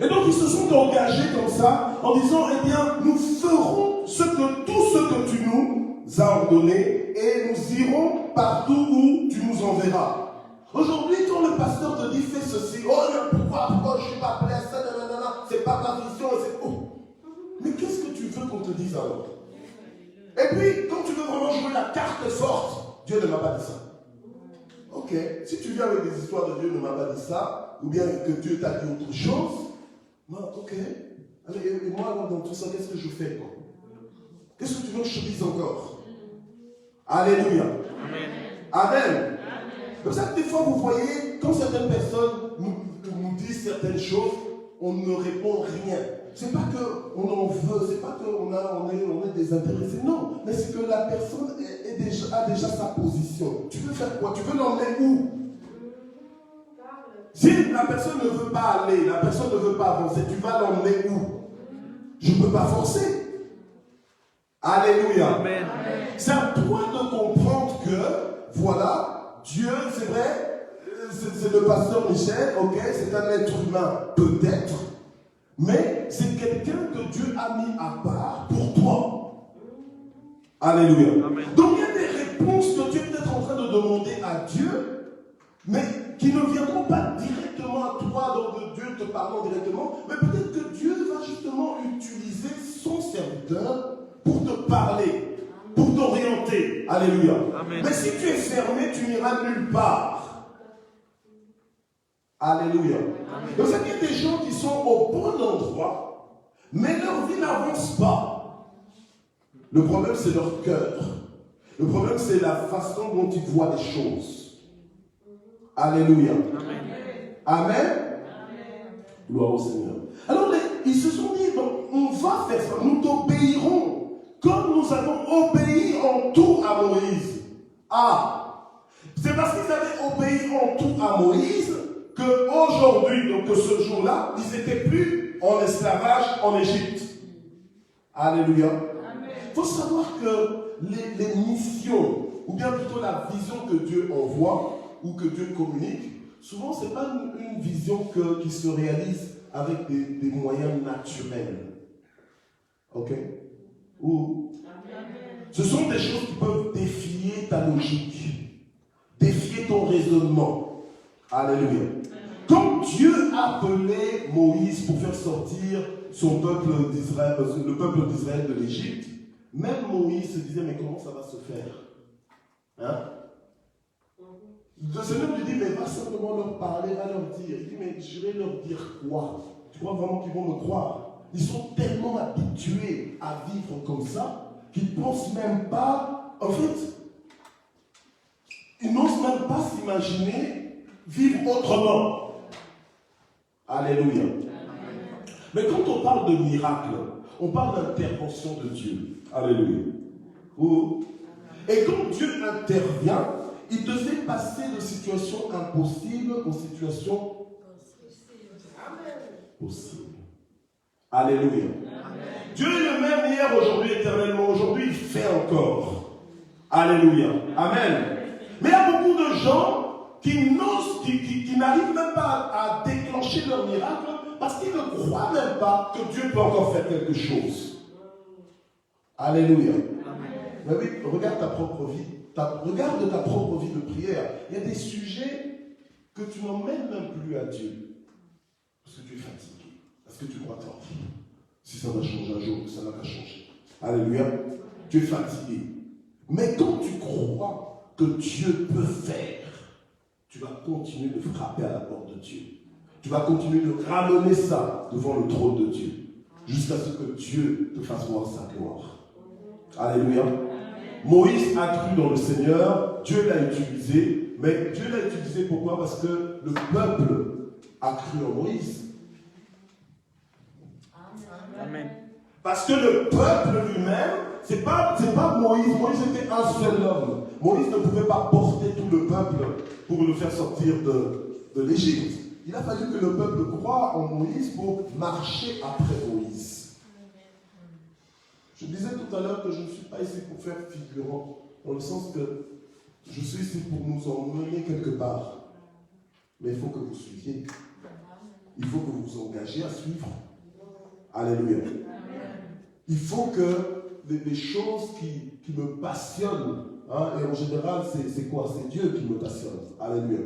Et donc, ils se sont engagés comme ça en disant, eh bien, nous ferons tout ce que tu nous as ordonné et nous irons partout où tu nous enverras. Aujourd'hui, quand le pasteur te dit fais ceci, oh non, pourquoi je ne suis pas appelé à ça, c'est pas ma vision, c'est. Oh. Mais qu'est-ce que tu veux qu'on te dise alors? Et puis, quand tu veux vraiment jouer la carte forte, Dieu ne m'a pas dit ça. Ok, si tu viens avec des histoires de Dieu ne m'a pas dit ça, ou bien que Dieu t'a dit autre chose, non, ok. Et moi, dans tout ça, qu'est-ce que je fais quoi? Qu'est-ce que tu veux que je te dise encore? Alléluia. Amen. Amen. C'est pour ça que des fois, vous voyez, quand certaines personnes nous disent certaines choses, on ne répond rien. C'est pas qu'on en veut, c'est pas qu'on est désintéressé, non. Mais c'est que la personne a déjà sa position. Tu veux faire quoi? Tu veux l'emmener où? Si la personne ne veut pas aller, la personne ne veut pas avancer, tu vas l'emmener où? Je ne peux pas forcer. Alléluia. Amen. C'est à toi de comprendre que, voilà, Dieu, c'est vrai, c'est le pasteur Michel, ok, c'est un être humain, peut-être, mais c'est quelqu'un que Dieu a mis à part pour toi. Alléluia. Amen. Donc il y a des réponses que tu es peut-être en train de demander à Dieu, mais qui ne viendront pas directement à toi, donc de Dieu te parlant directement, mais peut-être que Dieu va justement utiliser son serviteur pour te parler, pour t'orienter. Alléluia. Amen. Mais si tu es fermé, tu n'iras nulle part. Alléluia. Donc, il y a des gens qui sont au bon endroit, mais leur vie n'avance pas. Le problème, c'est leur cœur. Le problème, c'est la façon dont ils voient les choses. Alléluia. Amen. Amen. Gloire au Seigneur. Alors, ils se sont dit, bon, on va faire ça, nous t'obéirons. Comme nous avons obéi en tout à Moïse. Ah, c'est parce qu'ils avaient obéi en tout à Moïse qu'aujourd'hui, donc que ce jour-là, ils n'étaient plus en esclavage en Égypte. Alléluia. Il faut savoir que les missions, ou bien plutôt la vision que Dieu envoie, ou que Dieu communique, souvent ce n'est pas une vision qui se réalise avec des moyens naturels. Ok? Ou ce sont des choses qui peuvent défier ta logique, défier ton raisonnement. Alléluia. Quand Dieu a appelé Moïse pour faire sortir son peuple d'Israël, le peuple d'Israël de l'Égypte, même Moïse se disait, mais comment ça va se faire? Hein? Le Seigneur lui dit, mais va simplement leur parler, va leur dire. Il dit, mais je vais leur dire quoi? Tu crois vraiment qu'ils vont me croire? Ils sont tellement habitués à vivre comme ça qu'ils ne pensent même pas, en fait, ils n'osent même pas s'imaginer vivre autrement. Alléluia. Mais quand on parle de miracle, on parle d'intervention de Dieu. Alléluia. Et quand Dieu intervient, il te fait passer de situations impossibles aux situations possibles. Alléluia. Amen. Dieu est le même hier, aujourd'hui, éternellement. Aujourd'hui, il fait encore. Alléluia. Amen. Mais il y a beaucoup de gens qui n'osent, qui n'arrivent même pas à déclencher leur miracle parce qu'ils ne croient même pas que Dieu peut encore faire quelque chose. Alléluia. Mais oui, regarde ta propre vie. Regarde ta propre vie de prière. Il y a des sujets que tu n'emmènes même plus à Dieu. Parce que tu es fatigué. Parce que tu crois t'en dire. Si ça va changer un jour, ça n'a qu'à changer. Alléluia. Tu es fatigué. Mais quand tu crois que Dieu peut faire, tu vas continuer de frapper à la porte de Dieu. Tu vas continuer de ramener ça devant le trône de Dieu. Jusqu'à ce que Dieu te fasse voir sa gloire. Alléluia. Moïse a cru dans le Seigneur, Dieu l'a utilisé, mais Dieu l'a utilisé pourquoi? Parce que le peuple a cru en Moïse. Amen. Parce que le peuple lui-même, c'est pas Moïse. Moïse était un seul homme. Moïse ne pouvait pas porter tout le peuple pour le faire sortir de l'Égypte. Il a fallu que le peuple croie en Moïse pour marcher après Moïse. Je disais tout à l'heure que je ne suis pas ici pour faire figurant, dans le sens que je suis ici pour nous emmener quelque part. Mais il faut que vous suiviez. Il faut que vous vous engagiez à suivre. Alléluia. Il faut que les choses qui me passionnent, hein, et en général, c'est quoi? C'est Dieu qui me passionne. Alléluia.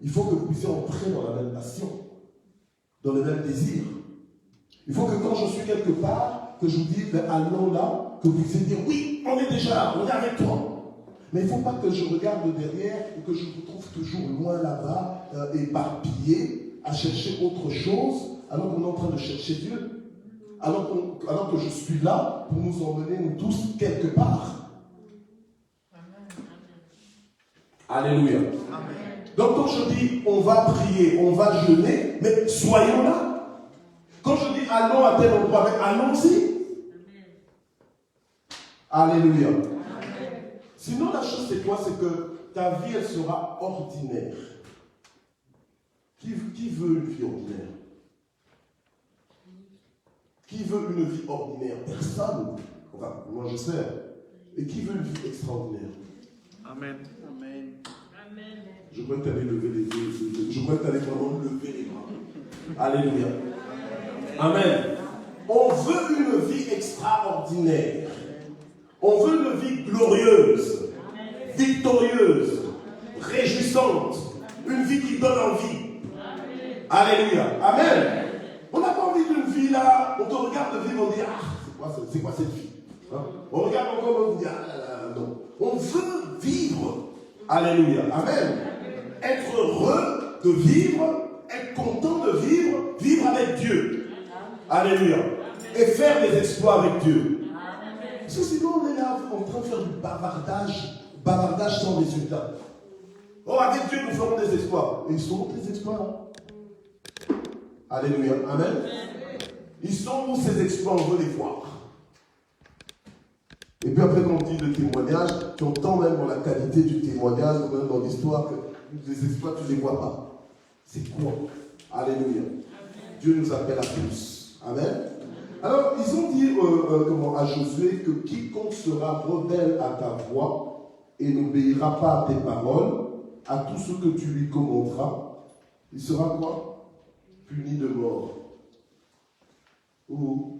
Il faut que vous puissiez entrer dans la même passion, dans le même désir. Il faut que quand je suis quelque part, que je vous dise, ben, allons là, que vous puissiez dire, oui, on est déjà là, on est avec toi. Mais il ne faut pas que je regarde derrière et que je vous trouve toujours loin là-bas, éparpillé, à chercher autre chose, alors qu'on est en train de chercher Dieu. Alors que je suis là pour nous emmener, nous tous, quelque part. Alléluia. Donc quand je dis, on va prier, on va jeûner, mais soyons là. Quand je dis, allons à tel endroit, mais allons-y. Alléluia. Sinon, la chose, c'est quoi? C'est que ta vie, elle sera ordinaire. Qui veut une vie ordinaire? Qui veut une vie ordinaire? Personne. Enfin, moi je sais. Et qui veut une vie extraordinaire? Amen. Amen. Je crois que tu allais lever les yeux. Je crois que tu allais vraiment lever les bras. Alléluia. Amen. On veut une vie extraordinaire. On veut une vie glorieuse, victorieuse, réjouissante. Une vie qui donne envie. Alléluia. Amen. On n'a pas envie d'une vie là, on te regarde vivre, on dit, ah, c'est quoi cette vie? Hein? On regarde encore, on dit, ah, non. On veut vivre. Alléluia. Amen. Être heureux de vivre, être content de vivre, vivre avec Dieu. Alléluia. Et faire des exploits avec Dieu. Parce que sinon, on est là en train de faire du bavardage sans résultat. Oh, avec Dieu, nous ferons des exploits. Et ils sont où les exploits là? Alléluia. Amen. Ils sont où ces exploits? On veut les voir. Et puis après, quand on dit le témoignage, tu entends même dans la qualité du témoignage, même dans l'histoire, que les exploits, tu ne les vois pas. C'est quoi? Alléluia. Dieu nous appelle à tous. Amen. Alors, ils ont dit à Josué que quiconque sera rebelle à ta voix et n'obéira pas à tes paroles, à tout ce que tu lui commanderas, il sera quoi? Puni de mort. Ou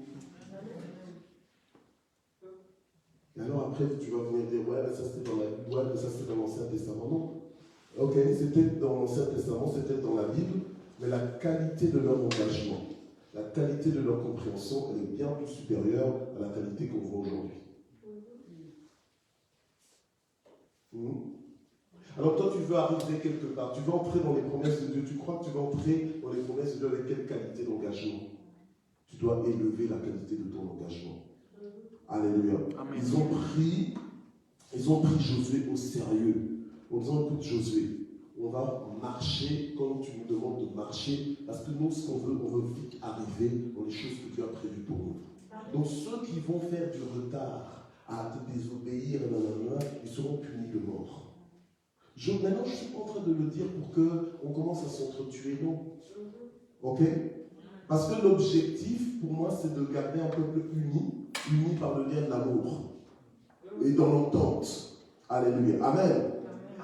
et alors après, tu vas venir dire, ouais, mais ça c'était dans la Bible, ouais, mais ça c'était dans l'Ancien Testament. Non. Ok, c'était dans l'Ancien Testament, c'était dans la Bible, mais la qualité de leur engagement, la qualité de leur compréhension, elle est bien plus supérieure à la qualité qu'on voit aujourd'hui. Alors toi, tu veux arriver quelque part, tu veux entrer dans les promesses de Dieu, tu crois que tu vas entrer dans les promesses de Dieu avec quelle qualité d'engagement? Tu dois élever la qualité de ton engagement. Alléluia. Amen. Ils ont pris Josué au sérieux. En disant, écoute Josué, on va marcher comme tu nous demandes de marcher, parce que nous, ce qu'on veut, on veut vite arriver dans les choses que tu as prévues pour nous. Donc ceux qui vont faire du retard à te désobéir, ils seront punis de mort. Maintenant, je ne suis pas en train de le dire pour qu'on commence à s'entretuer, non. Ok? Parce que l'objectif, pour moi, c'est de garder un peuple uni par le lien de l'amour et dans l'entente. Alléluia. Amen.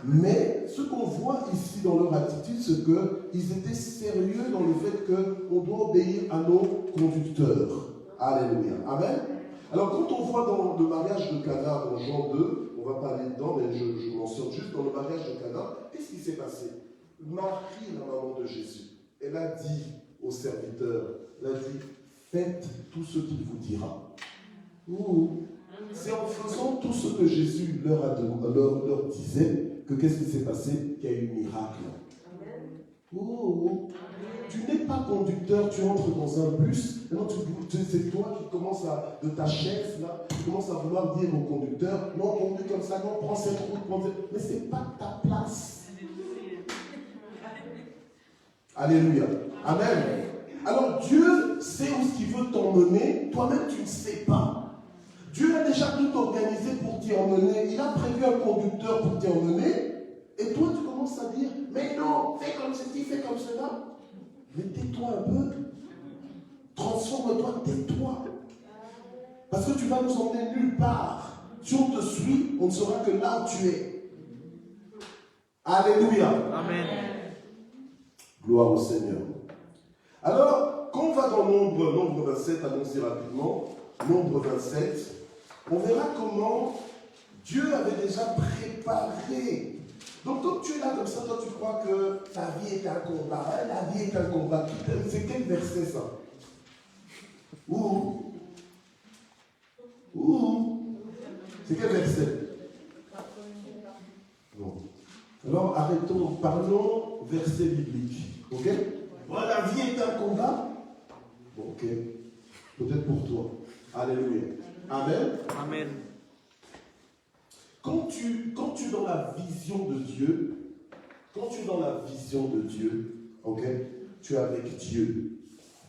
Mais ce qu'on voit ici dans leur attitude, c'est qu'ils étaient sérieux dans le fait qu'on doit obéir à nos conducteurs. Alléluia. Amen. Alors quand on voit dans le mariage de Cana, dans Jean 2, on on ne va pas aller dedans, mais je mentionne juste dans le mariage de Cana, qu'est-ce qui s'est passé? Marie, la maman de Jésus, elle a dit aux serviteurs, elle a dit, faites tout ce qu'il vous dira. C'est en faisant tout ce que Jésus leur disait que qu'est-ce qui s'est passé? Qu'il y a eu miracle. Tu n'es pas conducteur, tu entres dans un bus, non, c'est toi qui commences de ta chaise là, tu commences à vouloir dire au conducteur, non, conduis comme ça, non, prends cette route, mais ce n'est pas ta place. Alléluia. Amen. Alors Dieu sait où ce qu'il veut t'emmener, toi-même tu ne sais pas. Dieu a déjà tout organisé pour t'y emmener, il a prévu un conducteur pour t'y emmener, et toi tu commences à dire, mais non, fais comme ceci, fais comme cela. Mais tais-toi un peu. Transforme-toi, tais-toi. Parce que tu vas nous emmener nulle part. Si on te suit, on ne saura que là où tu es. Alléluia. Amen. Gloire au Seigneur. Alors, quand on va dans Nombre 27, annoncé rapidement, Nombre 27, on verra comment Dieu avait déjà préparé. Donc, quand tu es là comme ça, toi, tu crois que ta vie est un combat. Hein? La vie est un combat. C'est quel verset, ça? C'est quel verset? Bon. Alors, arrêtons. Parlons verset biblique. Ok? Voilà, la vie est un combat. Bon, ok. Peut-être pour toi. Alléluia. Amen. Amen. Quand tu es dans la vision de Dieu, ok, tu es avec Dieu.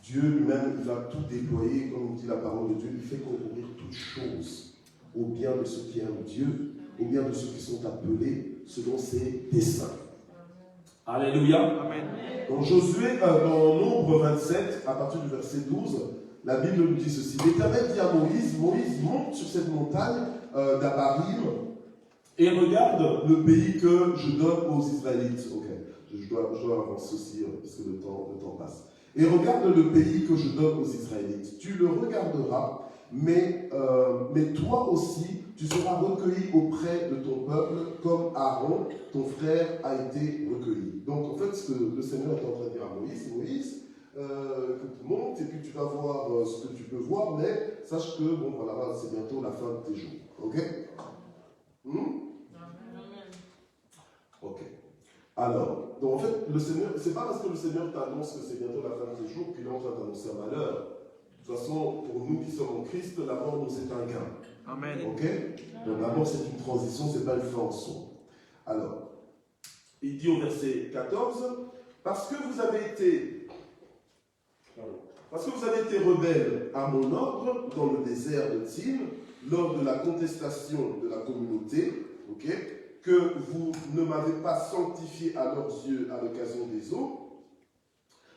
Dieu lui-même, il va tout déployer, comme dit la parole de Dieu, il fait concourir toutes choses au bien de ceux qui aiment Dieu, au bien de ceux qui sont appelés selon ses desseins. Alléluia. Amen. Dans dans Nombre 27, à partir du verset 12, la Bible nous dit ceci. L'Éternel dit à Moïse, Moïse monte sur cette montagne d'Abarim, et regarde le pays que je donne aux Israélites. Ok, je dois avancer aussi, parce que le temps passe. Et regarde le pays que je donne aux Israélites. Tu le regarderas, mais toi aussi, tu seras recueilli auprès de ton peuple, comme Aaron, ton frère, a été recueilli. Donc, en fait, ce que le Seigneur est en train de dire à Moïse, que tu montes et puis tu vas voir ce que tu peux voir, mais sache que, bon, voilà, c'est bientôt la fin de tes jours. Ok? Ok. Alors, donc en fait, le Seigneur, c'est pas parce que le Seigneur t'annonce que c'est bientôt la fin de tes jours qu'il est en train d'annoncer un malheur. De toute façon, pour nous qui sommes en Christ, la mort nous est un gain. Amen. Ok? Donc la mort, c'est une transition, c'est pas une fin en soi. Alors, il dit au verset 14, parce que vous avez été rebelles à mon ordre dans le désert de Tsin, lors de la contestation de la communauté, ok, que vous ne m'avez pas sanctifié à leurs yeux à l'occasion des eaux.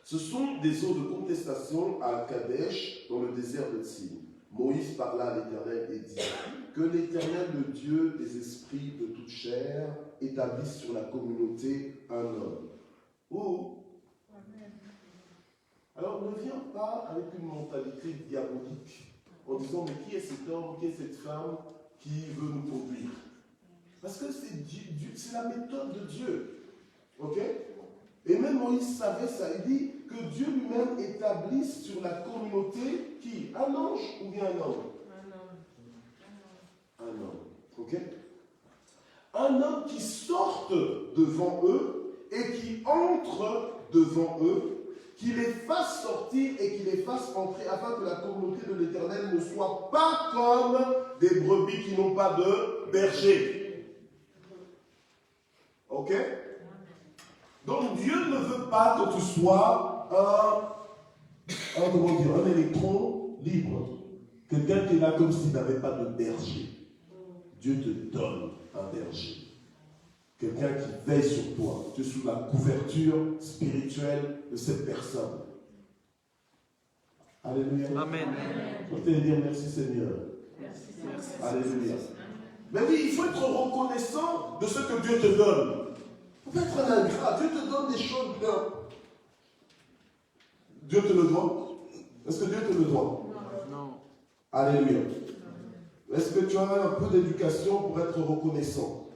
Ce sont des eaux de contestation à Kadesh, dans le désert de Tsin. Moïse parla à l'Éternel et dit, que l'Éternel, le Dieu des esprits de toute chair, établisse sur la communauté un homme. Alors ne viens pas avec une mentalité diabolique, en disant, mais qui est cet homme, qui est cette femme qui veut nous conduire? Parce que c'est la méthode de Dieu. Ok? Et même Moïse savait ça. Il dit que Dieu lui-même établisse sur la communauté qui? Un ange ou bien un homme? Un homme. Ok? Un homme qui sorte devant eux et qui entre devant eux, qui les fasse sortir et qui les fasse entrer, afin que la communauté de l'Éternel ne soit pas comme des brebis qui n'ont pas de berger. Ok? Donc Dieu ne veut pas que tu sois un électron libre. Quelqu'un qui est là comme s'il n'avait pas de berger. Dieu te donne un berger. Quelqu'un qui veille sur toi. Tu es sous la couverture spirituelle de cette personne. Alléluia. Amen. On peut dire merci Seigneur. Merci. Alléluia. Mais oui, il faut être reconnaissant de ce que Dieu te donne. Il faut pas être un ingrat. Dieu te donne des choses bien. Dieu te le doit. Est-ce que Dieu te le doit? Non. Alléluia. Est-ce que tu as un peu d'éducation pour être reconnaissant?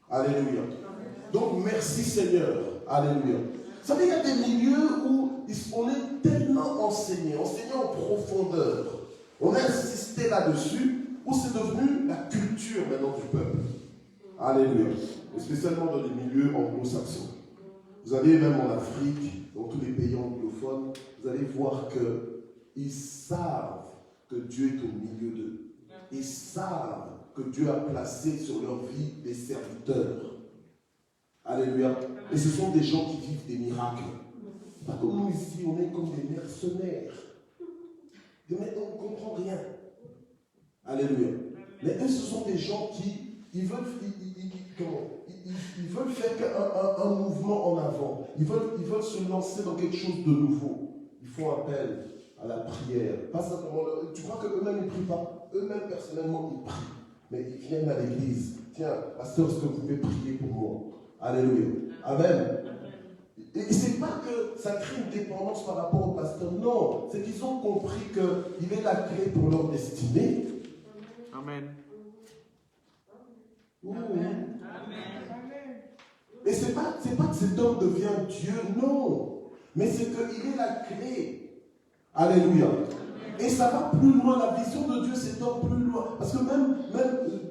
Alléluia. Donc, merci Seigneur. Alléluia. Vous savez, il y a des milieux où on est tellement enseigné en profondeur. On a insisté là-dessus, où c'est devenu la culture maintenant du peuple. Alléluia. Et spécialement dans les milieux anglo-saxons. Vous allez même en Afrique, dans tous les pays anglophones, vous allez voir qu'ils savent que Dieu est au milieu d'eux. Ils savent que Dieu a placé sur leur vie des serviteurs. Alléluia. Et ce sont des gens qui vivent des miracles. Pas comme nous ici, on est comme des mercenaires. On ne comprend rien. Alléluia. Mais eux, ce sont des gens qui veulent faire un mouvement en avant. Ils veulent se lancer dans quelque chose de nouveau. Ils font appel à la prière. Pas simplement, tu crois qu'eux-mêmes ils ne prient pas? Eux-mêmes personnellement ils prient. Mais ils viennent à l'église. Tiens, pasteur, est-ce que vous pouvez prier pour moi? Alléluia. Amen. Et c'est pas que ça crée une dépendance par rapport au pasteur. Non, c'est qu'ils ont compris qu'il est la clé pour leur destinée. Amen. Amen. Et c'est pas que cet homme devient Dieu, non. Mais c'est qu'il est la clé. Alléluia. Et ça va plus loin. La vision de Dieu s'étend plus loin. Parce que même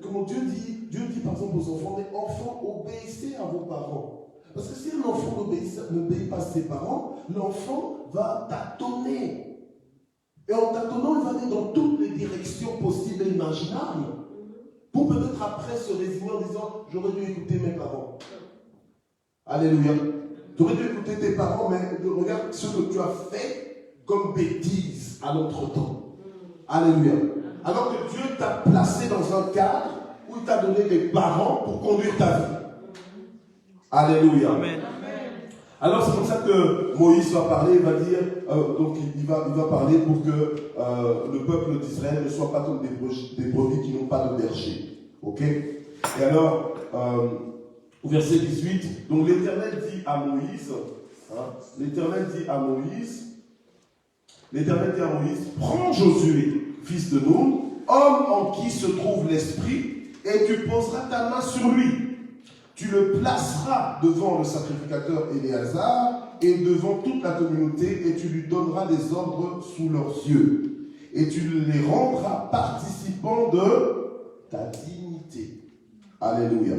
comme Dieu dit par exemple aux enfants, mais enfants, obéissez à vos parents. Parce que si un enfant n'obéit pas à ses parents, l'enfant va tâtonner. Et en tâtonnant, il va aller dans toutes les directions possibles et imaginables. Pour peut-être après se résigner en disant, j'aurais dû écouter mes parents. Alléluia. Tu aurais dû écouter tes parents, mais regarde ce que tu as fait comme bêtise à notre temps. Alléluia. Alors que Dieu t'a placé dans un cadre où il t'a donné des parents pour conduire ta vie. Alléluia. Amen. Alors c'est comme ça que Moïse va parler, il va dire, donc il va parler pour que le peuple d'Israël ne soit pas comme des brebis qui n'ont pas de berger. Ok? Et alors, au verset 18, donc l'Éternel dit à Moïse, prends Josué, fils de Nun, homme en qui se trouve l'esprit, et tu poseras ta main sur lui. Tu le placeras devant le sacrificateur Éléazar et devant toute la communauté et tu lui donneras des ordres sous leurs yeux. Et tu les rendras participants de ta dignité. Alléluia.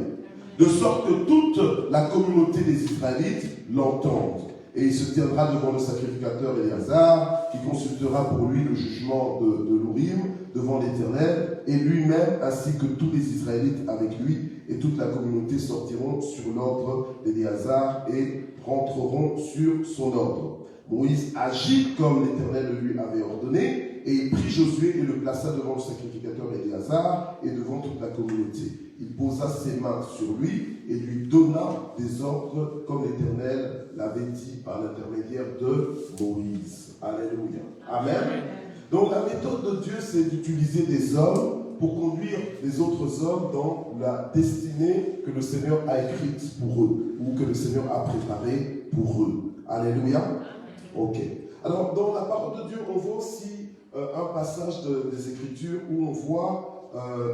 De sorte que toute la communauté des Israélites l'entende. Et il se tiendra devant le sacrificateur Éléazar qui consultera pour lui le jugement de l'Urim devant l'Éternel et lui-même ainsi que tous les Israélites avec lui. Et toute la communauté sortiront sur l'ordre d'Éléazar et rentreront sur son ordre. Moïse agit comme l'Éternel lui avait ordonné, et il prit Josué et le plaça devant le sacrificateur Éléazar et devant toute la communauté. Il posa ses mains sur lui et lui donna des ordres comme l'Éternel l'avait dit par l'intermédiaire de Moïse. Alléluia. Amen. Donc la méthode de Dieu, c'est d'utiliser des hommes pour conduire les autres hommes dans la destinée que le Seigneur a écrite pour eux, ou que le Seigneur a préparée pour eux. Alléluia. Ok. Alors, dans la parole de Dieu, on voit aussi un passage des Écritures où on voit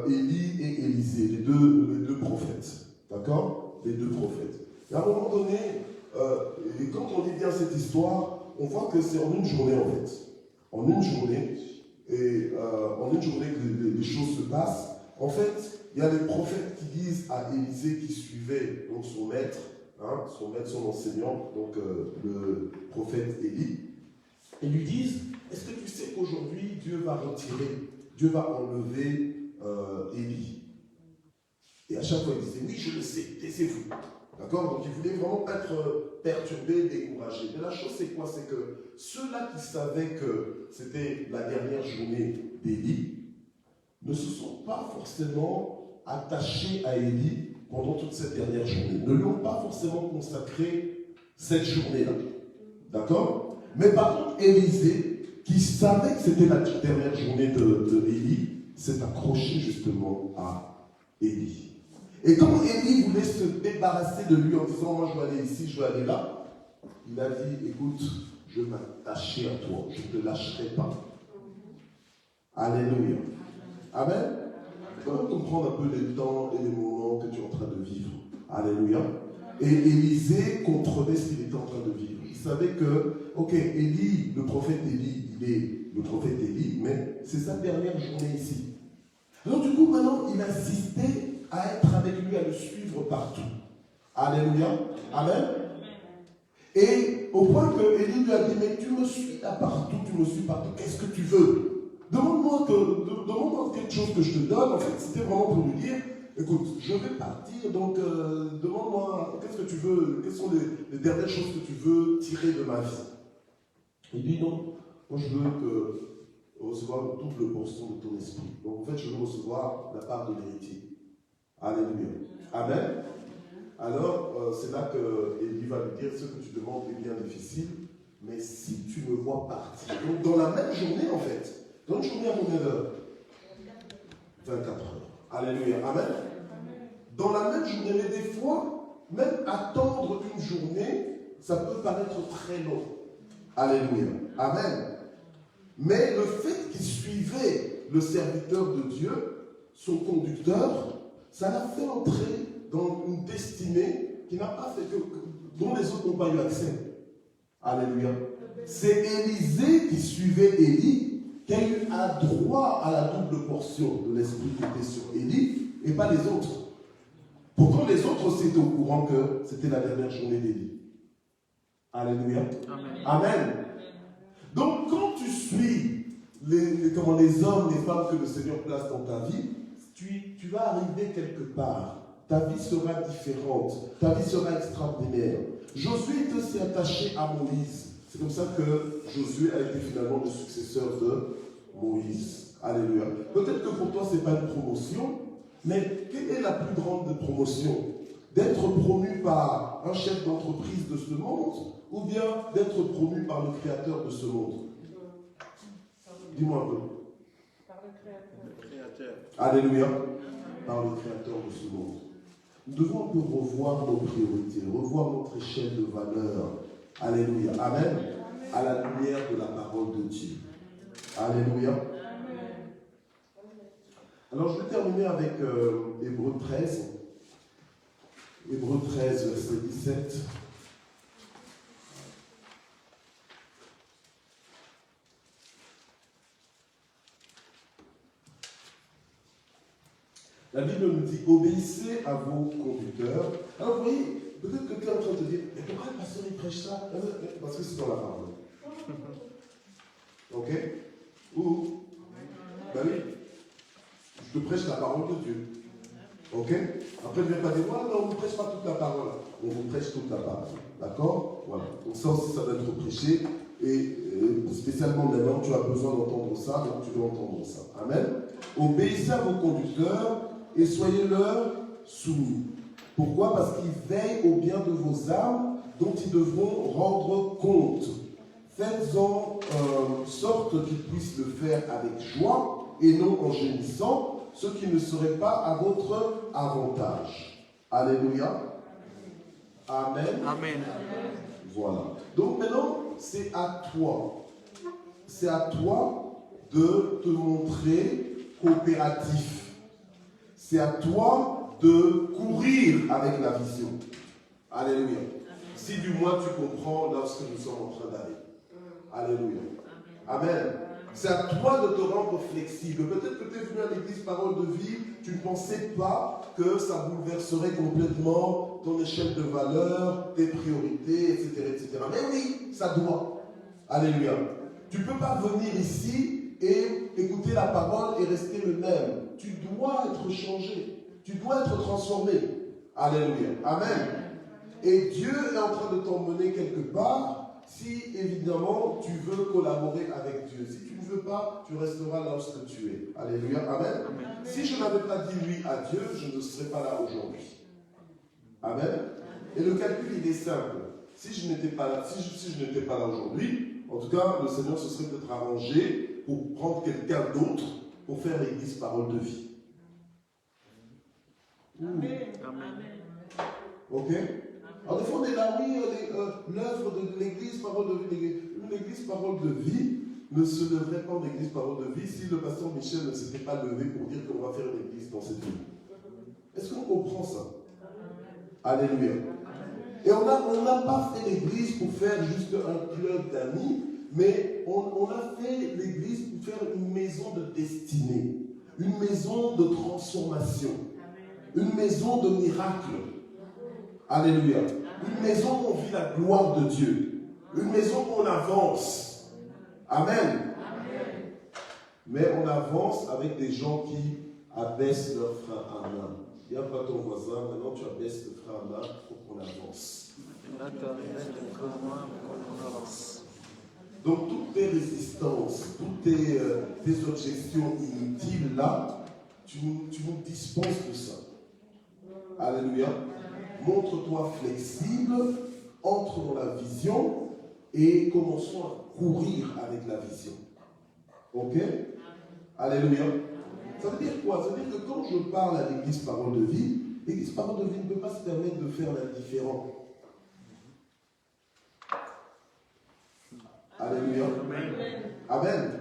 Élie et Élisée, les deux prophètes. D'accord? Les deux prophètes. Et à un moment donné, et quand on lit bien cette histoire, on voit que c'est en une journée en fait. En une journée. Et en une journée que les choses se passent, en fait, il y a des prophètes qui disent à Élisée qui suivait donc son maître, son enseignant, donc le prophète Élie, et lui disent, est-ce que tu sais qu'aujourd'hui Dieu va enlever Élie? Et à chaque fois il disait, oui je le sais, taisez-vous. D'accord? Donc il voulait vraiment pas être perturbé, découragé. Mais la chose c'est quoi? C'est que ceux-là qui savaient que c'était la dernière journée d'Élie ne se sont pas forcément attachés à Élie pendant toute cette dernière journée. Ne lui ont pas forcément consacré cette journée-là. D'accord? Mais par contre, Élisée, qui savait que c'était la dernière journée d'Élie, s'est accroché justement à Élie. Et quand Élie voulait se débarrasser de lui en disant, moi je veux aller ici, je veux aller là, il a dit, écoute, je vais m'attacher à toi, je ne te lâcherai pas. Alléluia. Amen. Tu dois comprendre un peu les temps et les moments que tu es en train de vivre. Alléluia. Et Élisée comprenait ce qu'il était en train de vivre. Il savait que, ok, Élie, le prophète Élie, il est le prophète Élie, mais c'est sa dernière journée ici. Alors du coup, maintenant, il insistait à être avec lui, à le suivre partout. Alléluia. Amen. Et au point que Élie lui a dit, mais tu me suis là partout, tu me suis partout, qu'est-ce que tu veux? Demande-moi quelque chose que je te donne. En fait, c'était vraiment pour lui dire, écoute, je vais partir, donc demande-moi, qu'est-ce que tu veux, quelles sont les dernières choses que tu veux tirer de ma vie? Il dit, non, moi je veux recevoir une double portion de ton esprit. Donc en fait, je veux recevoir la part de l'héritier. Alléluia. Amen. Alors, c'est là que Élie va lui dire, ce que tu demandes est bien difficile, mais si tu me vois partir, donc dans la même journée en fait, dans une journée à combien d'heures? 24 heures. Alléluia. Amen. Dans la même journée, mais des fois, même attendre une journée, ça peut paraître très long. Alléluia. Amen. Mais le fait qu'il suivait le serviteur de Dieu, son conducteur, ça l'a fait entrer dans une destinée qui n'a pas fait dont les autres n'ont pas eu accès. Alléluia. C'est Élisée qui suivait Élie, qui a eu un droit à la double portion de l'esprit qui était sur Élie, et pas les autres. Pourtant, les autres étaient au courant que c'était la dernière journée d'Élie. Alléluia. Amen. Amen. Donc, quand tu suis les hommes, les femmes que le Seigneur place dans ta vie, tu vas arriver quelque part. Ta vie sera différente. Ta vie sera extraordinaire. Josué est aussi attaché à Moïse. C'est comme ça que Josué a été finalement le successeur de Moïse. Alléluia. Peut-être que pour toi, ce n'est pas une promotion, mais quelle est la plus grande promotion? D'être promu par un chef d'entreprise de ce monde ou bien d'être promu par le créateur de ce monde? Dis-moi un peu. Par le créateur. Alléluia. Par le créateur de ce monde. Nous devons un peu revoir nos priorités, revoir notre échelle de valeur. Alléluia. Amen. À la lumière de la parole de Dieu. Alléluia. Alors je vais terminer avec Hébreux 13. Hébreux 13, verset 17. La Bible nous dit, obéissez à vos conducteurs. Alors vous voyez, peut-être que tu es en train de te dire, mais pourquoi le pasteur il prêche ça? Parce que c'est dans la parole. Ok? Ou? Ben oui. Je te prêche la parole de Dieu. Ok? Après, ne viens pas dire, ouais, non, on ne prêche pas toute la parole. On vous prêche toute la parole. D'accord? Voilà. Donc ça aussi, ça doit être prêché. Et spécialement maintenant, tu as besoin d'entendre ça, donc tu dois entendre ça. Amen. Obéissez à vos conducteurs et soyez-leur soumis. Pourquoi? Parce qu'ils veillent au bien de vos âmes dont ils devront rendre compte. Faites-en sorte qu'ils puissent le faire avec joie et non en gémissant, ce qui ne serait pas à votre avantage. Alléluia. Amen. Amen. Voilà. Donc maintenant, c'est à toi. C'est à toi de te montrer coopératif. C'est à toi de courir avec la vision. Alléluia. Si du moins tu comprends là ce que nous sommes en train d'aller. Alléluia. Amen. C'est à toi de te rendre flexible. Peut-être que tu es venu à l'église Parole de Vie, tu ne pensais pas que ça bouleverserait complètement ton échelle de valeur, tes priorités, etc., etc. Mais oui, ça doit. Alléluia. Tu ne peux pas venir ici et écouter la parole et rester le même. Tu dois être changé. Tu dois être transformé. Alléluia. Amen. Et Dieu est en train de t'emmener quelque part si, évidemment, tu veux collaborer avec Dieu. Si tu ne veux pas, tu resteras là où tu es. Alléluia. Amen. Amen. Si je n'avais pas dit oui à Dieu, je ne serais pas là aujourd'hui. Amen. Et le calcul, il est simple. Si je n'étais pas là, si je n'étais pas là aujourd'hui, en tout cas, le Seigneur se serait peut-être arrangé pour prendre quelqu'un d'autre pour faire l'église Parole de Vie. Amen. Ok? Alors, des fois, on est là, oui, l'œuvre de l'église Parole de Vie, une église Parole de Vie, ne se lèverait pas en église Parole de Vie si le pasteur Michel ne s'était pas levé pour dire qu'on va faire une église dans cette ville. Est-ce qu'on comprend ça? Alléluia. Et on n'a pas fait l'église pour faire juste un club d'amis, mais on a fait l'église pour faire une maison de destinée, une maison de transformation, une maison de miracle. Alléluia. Une maison où on vit la gloire de Dieu. Une maison où on avance. Amen. Mais on avance avec des gens qui abaissent leur frein à main. Viens pas ton voisin, maintenant tu abaisses le frein à main pour qu'on avance. Donc toutes tes résistances, toutes tes objections inutiles là, tu nous dispenses de ça. Alléluia. Montre-toi flexible, entre dans la vision et commençons à courir avec la vision. Ok? Alléluia. Ça veut dire quoi? Ça veut dire que quand je parle à l'église Parole de Vie, l'église Parole de Vie ne peut pas se permettre de faire l'indifférent. Alléluia. Amen.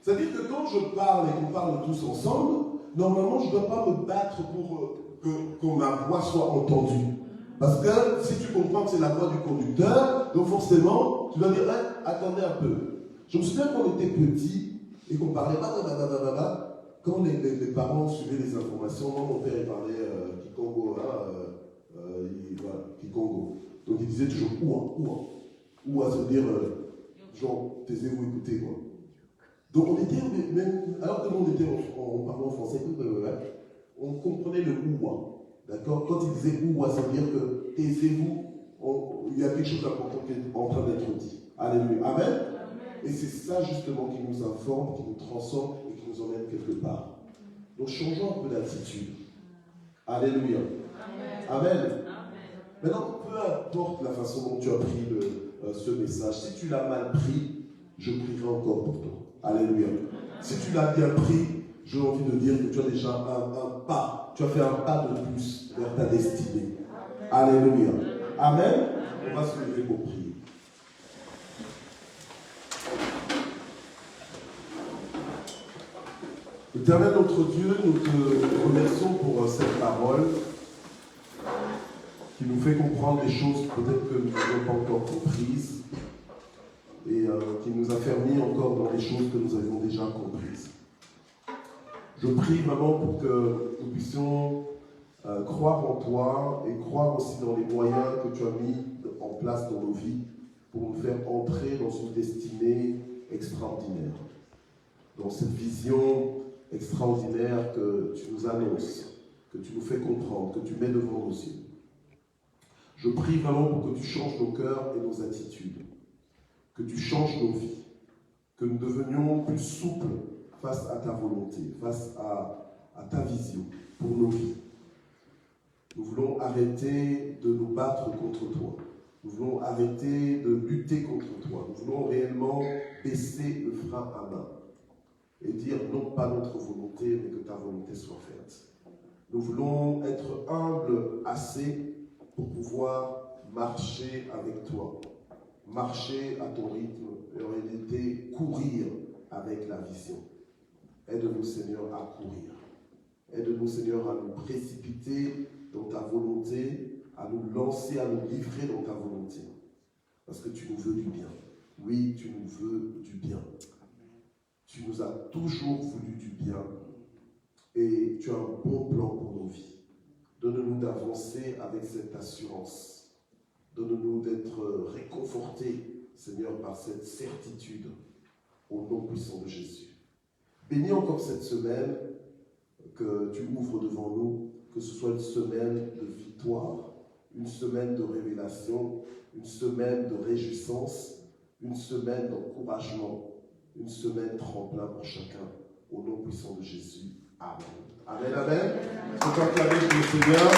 C'est-à-dire que quand je parle et qu'on parle tous ensemble, normalement je ne dois pas me battre pour que ma voix soit entendue. Parce que si tu comprends que c'est la voix du conducteur, donc forcément, tu vas dire, hey, attendez un peu. Je me souviens qu'on était petits et qu'on parlait, quand les parents suivaient les informations, moi mon père il parlait Kikongo, Kikongo. Donc il disait toujours Oua, ça veut dire, genre, taisez-vous, écoutez quoi. Donc on était, même, alors que nous on était en parlant français, on comprenait le Oua. D'accord? Quand il disait Oua, ça veut dire que taisez-vous, il y a quelque chose d'important qui est en train d'être dit. Alléluia. Amen. Et c'est ça justement qui nous informe, qui nous transforme et qui nous emmène quelque part. Donc changeons un peu d'attitude. Alléluia. Amen. Amen. Maintenant, peu importe la façon dont tu as pris ce message, si tu l'as mal pris, je prierai encore pour toi. Alléluia. Si tu l'as bien pris, j'ai envie de dire que tu as déjà un pas. Tu as fait un pas de plus vers ta destinée. Alléluia. Amen. On va se lever pour prier. Éternel notre Dieu, nous te remercions pour cette parole qui nous fait comprendre des choses peut-être que nous n'avons pas encore comprises et qui nous affermit encore dans les choses que nous avions déjà comprises. Je prie vraiment pour que nous puissions croire en toi et croire aussi dans les moyens que tu as mis en place dans nos vies pour nous faire entrer dans une destinée extraordinaire, dans cette vision extraordinaire que tu nous annonces, que tu nous fais comprendre, que tu mets devant nos yeux. Je prie vraiment pour que tu changes nos cœurs et nos attitudes, que tu changes nos vies, que nous devenions plus souples face à ta volonté, face à ta vision pour nos vies. Nous voulons arrêter de nous battre contre toi. Nous voulons arrêter de lutter contre toi. Nous voulons réellement baisser le frein à main et dire non pas notre volonté, mais que ta volonté soit faite. Nous voulons être humbles assez pour pouvoir marcher avec toi, marcher à ton rythme et en réalité courir avec la vision. Aide-nous Seigneur à courir. Aide-nous Seigneur à nous précipiter dans ta volonté, à nous lancer, à nous livrer dans ta volonté. Parce que tu nous veux du bien. Oui, tu nous veux du bien. Tu nous as toujours voulu du bien et tu as un bon plan pour nos vies. Donne-nous d'avancer avec cette assurance. Donne-nous d'être réconfortés, Seigneur, par cette certitude au nom puissant de Jésus. Bénis encore cette semaine que tu ouvres devant nous, que ce soit une semaine de victoire, une semaine de révélation, une semaine de réjouissance, une semaine d'encouragement, une semaine tremplin pour chacun, au nom puissant de Jésus. Amen. Amen, amen. C'est acclamé le Seigneur.